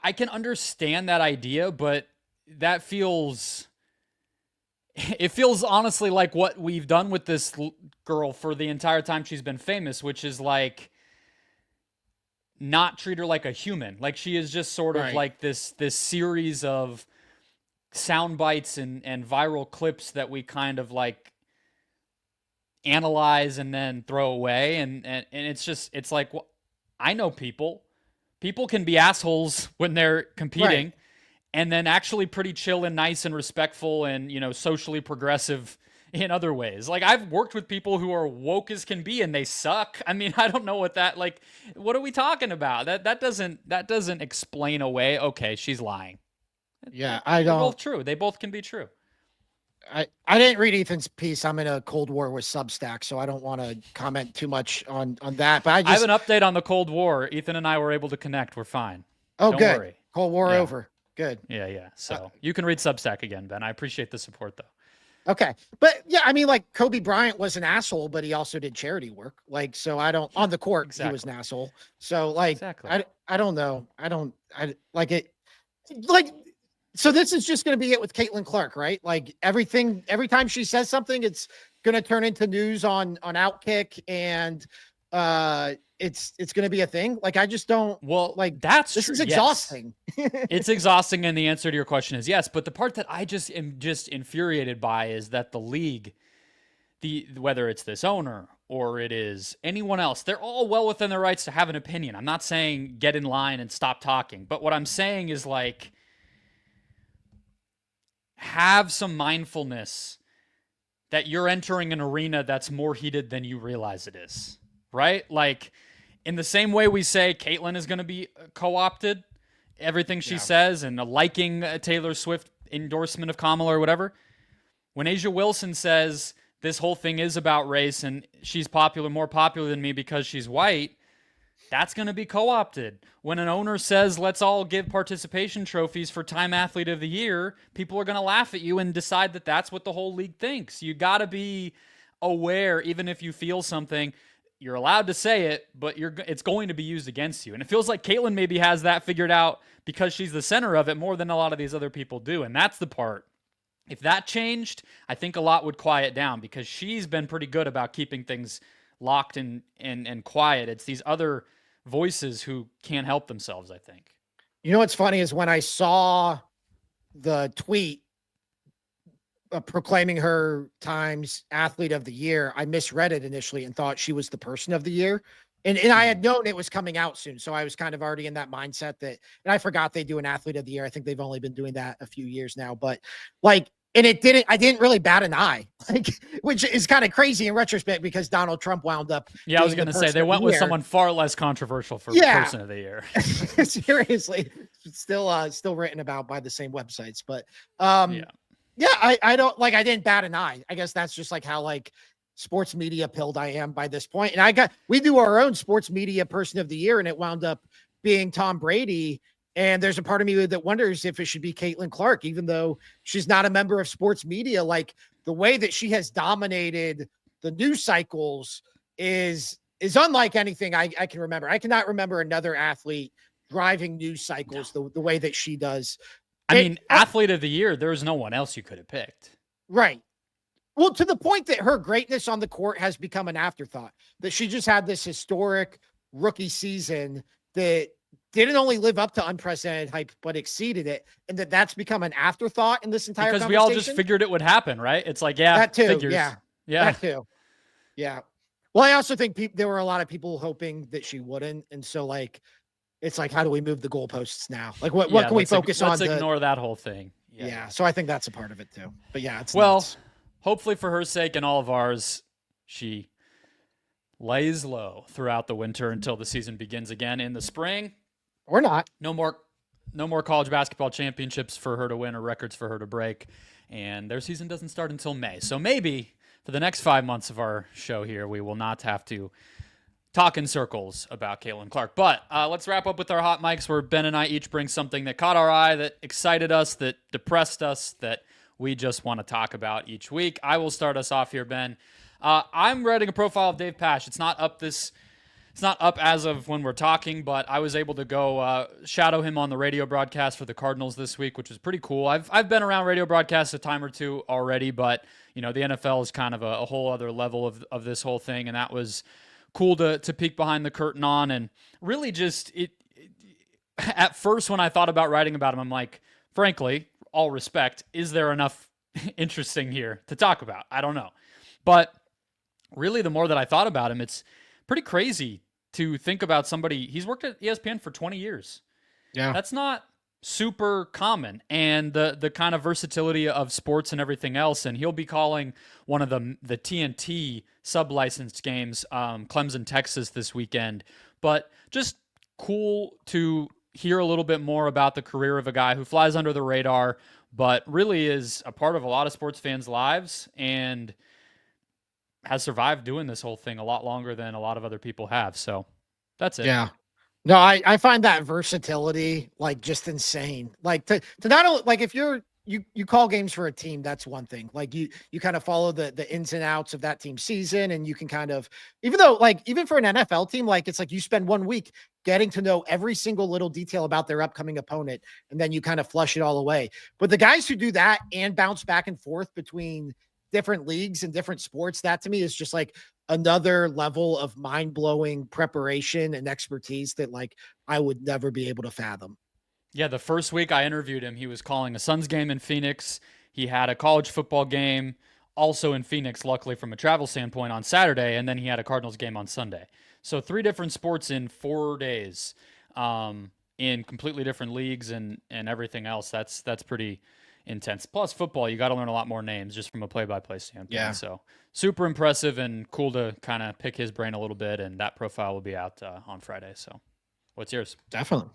I can understand that idea, but it feels honestly like what we've done with this girl for the entire time she's been famous, which is like not treat her like a human. Like, she is just sort of like this series of sound bites and viral clips that we kind of like analyze and then throw away. And it's like, well, I know people can be assholes when they're competing, and then actually pretty chill and nice and respectful and, you know, socially progressive in other ways. Like, I've worked with people who are woke as can be and they suck. I mean, I don't know what that, like, what are we talking about? That doesn't explain away, okay, she's lying. Yeah, They're both true. They both can be true. I didn't read Ethan's piece. I'm in a Cold War with Substack, so I don't want to comment too much on that. But I have an update on the Cold War. Ethan and I were able to connect. We're fine. Oh, Don't good. worry. Cold War over. Good. Yeah. So you can read Substack again, Ben. I appreciate the support, though. Okay. But yeah, I mean, like Kobe Bryant was an asshole, but he also did charity work. Like, so I don't, on the court, he was an asshole. So like, I don't know. I like it. Like, so this is just going to be it with Caitlin Clark, right? Like every time she says something, it's going to turn into news on Outkick, and it's going to be a thing. Like, I just don't. Well, like this is exhausting. Yes. It's exhausting, and the answer to your question is yes. But the part that I just am infuriated by is that the league, whether it's this owner or it is anyone else, they're all well within their rights to have an opinion. I'm not saying get in line and stop talking, but what I'm saying is, like, have some mindfulness that you're entering an arena that's more heated than you realize it is, right? Like, in the same way we say Caitlyn is going to be co-opted, everything she says, and liking Taylor Swift endorsement of Kamala or whatever. When Asia Wilson says this whole thing is about race and she's more popular than me because she's white, that's going to be co-opted. When an owner says, let's all give participation trophies for Time Athlete of the Year, people are going to laugh at you and decide that that's what the whole league thinks. You got to be aware, even if you feel something, you're allowed to say it, but it's going to be used against you. And it feels like Caitlyn maybe has that figured out because she's the center of it more than a lot of these other people do. And that's the part. If that changed, I think a lot would quiet down because she's been pretty good about keeping things locked and quiet. It's these other voices who can't help themselves, I think. You know what's funny is when I saw the tweet proclaiming her Times Athlete of the Year, I misread it initially and thought she was the Person of the Year. And I had known it was coming out soon. So I was kind of already in that mindset and I forgot they do an Athlete of the Year. I think they've only been doing that a few years now, but like, and I didn't really bat an eye, like, which is kind of crazy in retrospect because Donald Trump wound up. Yeah, I was going to say they went with someone far less controversial for Person of the Year. Seriously, still written about by the same websites, but I don't like. I didn't bat an eye. I guess that's just like how like sports media pilled I am by this point. And we do our own sports media Person of the Year, and it wound up being Tom Brady. And there's a part of me that wonders if it should be Caitlin Clark, even though she's not a member of sports media. Like the way that she has dominated the news cycles is unlike anything I can remember. I cannot remember another athlete driving news cycles the way that she does. I mean, Athlete of the Year, there's no one else you could have picked. Right. Well, to the point that her greatness on the court has become an afterthought, that she just had this historic rookie season that didn't only live up to unprecedented hype, but exceeded it. And that's become an afterthought in this entire because we all just figured it would happen, right? It's like, that too. Figures. Yeah. That too. Yeah. Well, I also think there were a lot of people hoping that she wouldn't. And so like, it's like, how do we move the goalposts now? Like what can we focus on? Let's ignore that whole thing. Yeah. So I think that's a part of it too, but yeah, it's nuts. Hopefully for her sake and all of ours, she lays low throughout the winter until the season begins again in the spring. Or not. No more college basketball championships for her to win or records for her to break. And their season doesn't start until May. So maybe for the next 5 months of our show here, we will not have to talk in circles about Caitlin Clark. But let's wrap up with our hot mics where Ben and I each bring something that caught our eye, that excited us, that depressed us, that we just want to talk about each week. I will start us off here, Ben. I'm writing a profile of Dave Pasch. It's not up as of when we're talking, but I was able to go shadow him on the radio broadcast for the Cardinals this week, which was pretty cool. I've been around radio broadcasts a time or two already, but you know the NFL is kind of a whole other level of this whole thing, and that was cool to peek behind the curtain on. And really just at first when I thought about writing about him, I'm like, frankly, all respect, is there enough interesting here to talk about? I don't know. But really the more that I thought about him, it's pretty crazy to think about somebody. He's worked at ESPN for 20 years. Yeah. That's not super common, and the kind of versatility of sports and everything else. And he'll be calling one of the TNT sub-licensed games, Clemson, Texas, this weekend. But just cool to hear a little bit more about the career of a guy who flies under the radar, but really is a part of a lot of sports fans' lives and has survived doing this whole thing a lot longer than a lot of other people have. So that's it. Yeah. No, I find that versatility like just insane. Like to not only like if you call games for a team, that's one thing. Like you kind of follow the ins and outs of that team's season, and you can kind of, even though like even for an NFL team, like it's like you spend 1 week getting to know every single little detail about their upcoming opponent, and then you kind of flush it all away. But the guys who do that and bounce back and forth between different leagues and different sports, that to me is just like another level of mind-blowing preparation and expertise that like I would never be able to fathom. Yeah, the first week I interviewed him, he was calling a Suns game in Phoenix. He had a college football game also in Phoenix, luckily from a travel standpoint, on Saturday, and then he had a Cardinals game on Sunday. So 3 different sports in 4 days, in completely different leagues and everything else. That's pretty intense. Plus football, you got to learn a lot more names just from a play-by-play standpoint. Yeah. So super impressive and cool to kind of pick his brain a little bit, and that profile will be out on Friday. So what's yours? Definitely.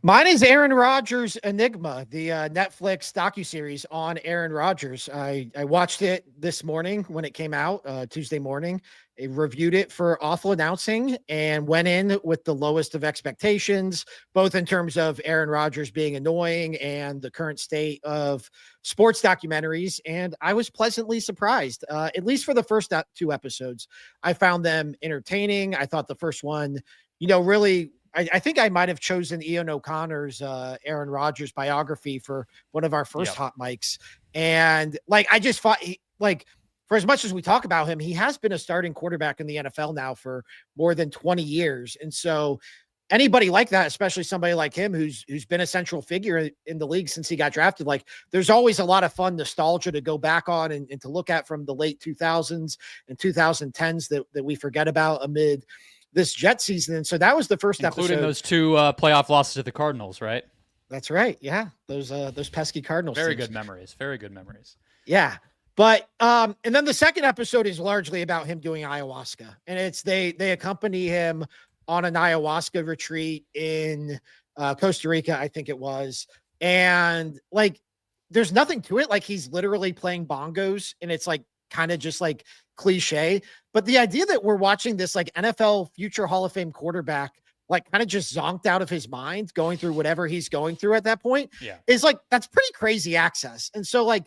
Mine is Aaron Rodgers Enigma, the Netflix docuseries on Aaron Rodgers. I watched it this morning when it came out, Tuesday morning. I reviewed it for Awful Announcing and went in with the lowest of expectations, both in terms of Aaron Rodgers being annoying and the current state of sports documentaries. And I was pleasantly surprised, at least for the first 2 episodes. I found them entertaining. I thought the first one, really, I think I might have chosen Ian O'Connor's Aaron Rodgers biography for one of our first hot mics. And like, I just thought for as much as we talk about him, he has been a starting quarterback in the NFL now for more than 20 years. And so anybody like that, especially somebody like him, who's been a central figure in the league since he got drafted, like there's always a lot of fun nostalgia to go back on and to look at from the late 2000s and 2010s that we forget about amid this Jet season. And so that was the first Including episode. Those 2 playoff losses to the Cardinals, right? That's right. Yeah. Those pesky Cardinals. Very good memories. Very good memories. Yeah. But, and then the second episode is largely about him doing ayahuasca, and it's, they accompany him on an ayahuasca retreat in Costa Rica, I think it was. And like, there's nothing to it. Like he's literally playing bongos, and it's like kind of just like cliche, but the idea that we're watching this like NFL future Hall of Fame quarterback, like kind of just zonked out of his mind, going through whatever he's going through at that point, is like, that's pretty crazy access. And so like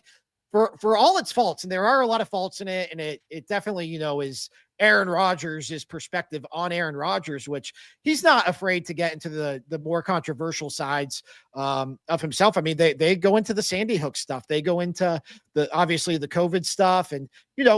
for all its faults, and there are a lot of faults in it, and it definitely, is Aaron Rodgers' perspective on Aaron Rodgers, which he's not afraid to get into the more controversial sides of himself. I mean, they go into the Sandy Hook stuff. They go into obviously the COVID stuff, and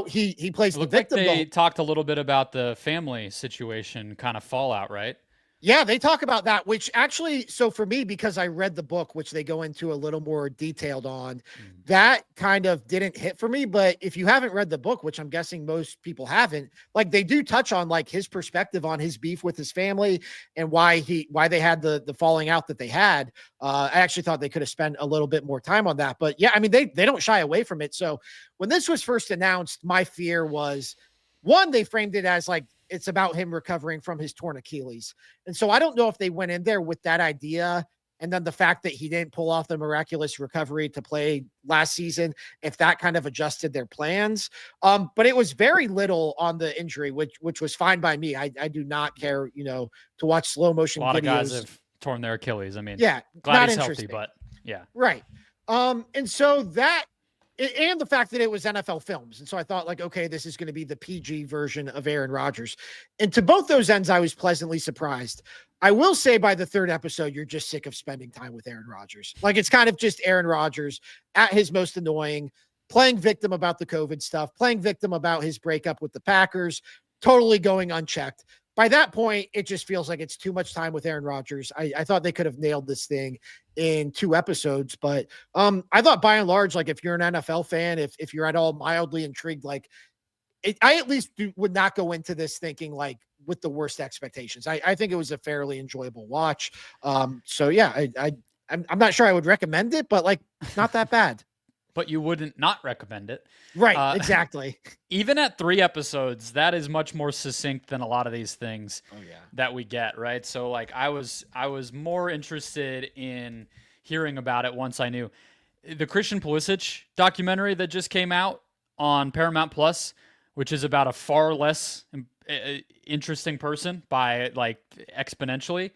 he plays the victim. Like they talked a little bit about the family situation kind of fallout, right? Yeah, they talk about that, which actually, so for me, because I read the book, which they go into a little more detailed on, that kind of didn't hit for me. But if you haven't read the book, which I'm guessing most people haven't, like they do touch on like his perspective on his beef with his family and why they had the falling out that they had. I actually thought they could have spent a little bit more time on that. But yeah, I mean, they don't shy away from it. So when this was first announced, my fear was, one, they framed it as like, it's about him recovering from his torn Achilles. And so I don't know if they went in there with that idea, and then the fact that he didn't pull off the miraculous recovery to play last season, if that kind of adjusted their plans. But it was very little on the injury, which was fine by me. I do not care, to watch slow motion videos. A lot of guys have torn their Achilles. I mean, yeah, glad he's healthy, but yeah. Right. And so that, and the fact that it was NFL Films. And so I thought like, okay, this is going to be the PG version of Aaron Rodgers. And to both those ends, I was pleasantly surprised. I will say by the 3rd episode, you're just sick of spending time with Aaron Rodgers. Like it's kind of just Aaron Rodgers at his most annoying, playing victim about the COVID stuff, playing victim about his breakup with the Packers, totally going unchecked. By that point, it just feels like it's too much time with Aaron Rodgers. I thought they could have nailed this thing in 2 episodes, but I thought by and large, like if you're an NFL fan, if you're at all mildly intrigued, like I at least would not go into this thinking like with the worst expectations. I think it was a fairly enjoyable watch. So yeah, I I'm not sure I would recommend it, but like not that bad. But you wouldn't not recommend it. Right, exactly. Even at 3 episodes, that is much more succinct than a lot of these things yeah. that we get, right? So like I was more interested in hearing about it once I knew. The Christian Pulisic documentary that just came out on Paramount Plus, which is about a far less interesting person by like exponentially,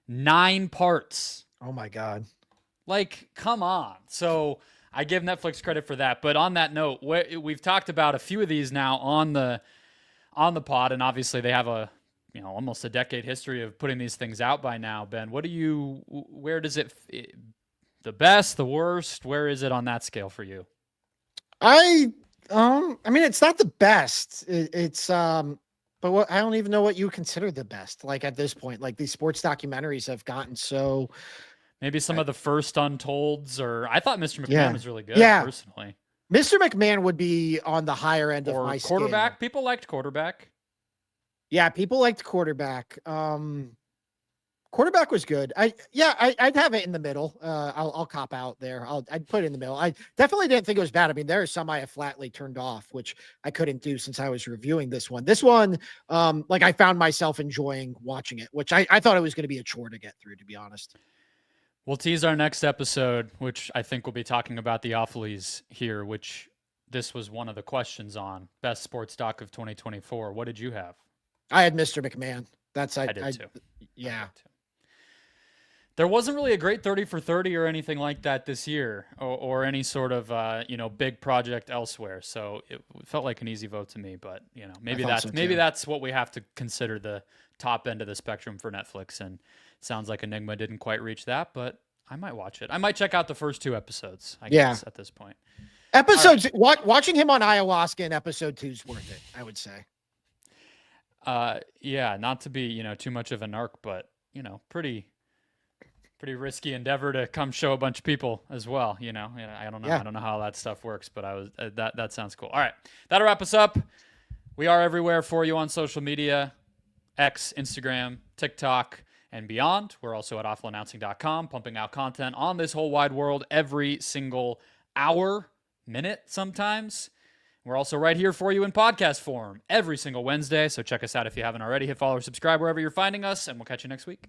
9 parts. Oh my God. Like, come on. So I give Netflix credit for that. But on that note, we've talked about a few of these now on the pod, and obviously they have a almost a decade history of putting these things out by now. Ben, where does it the best, the worst? Where is it on that scale for you? I mean, it's not the best. It's but I don't even know what you consider the best. Like at this point, like these sports documentaries have gotten so. Maybe some of the first Untolds, or I thought Mr. McMahon was really good. Personally, Mr. McMahon would be on the higher end of my quarterback. Scale. People liked quarterback. Yeah, people liked quarterback. Quarterback was good. I'd have it in the middle. I'll cop out there. I'd put it in the middle. I definitely didn't think it was bad. I mean, there are some I have flatly turned off, which I couldn't do since I was reviewing this one. This one, like I found myself enjoying watching it, which I thought it was going to be a chore to get through, to be honest. We'll tease our next episode, which I think we'll be talking about the Awfulies here, which this was one of the questions on best sports doc of 2024. What did you have? I had Mr. McMahon. I did too. Yeah. There wasn't really a great 30 for 30 or anything like that this year, or any sort of big project elsewhere. So it felt like an easy vote to me. But maybe that's what we have to consider the top end of the spectrum for Netflix. And it sounds like Enigma didn't quite reach that, but I might watch it. I might check out the first 2 episodes. I guess at this point. Episodes. Watching him on ayahuasca in episode 2 is worth it, I would say. Yeah, not to be too much of a narc, but pretty risky endeavor to come show a bunch of people as well. I don't know. I don't know how that stuff works, but I was that sounds cool. All right, that'll wrap us up. We are everywhere for you on social media, X, Instagram, TikTok, and beyond. We're also at awfulannouncing.com, pumping out content on this whole wide world every single hour, minute sometimes. We're also right here for you in podcast form every single Wednesday. So check us out if you haven't already. Hit follow or subscribe wherever you're finding us, and we'll catch you next week.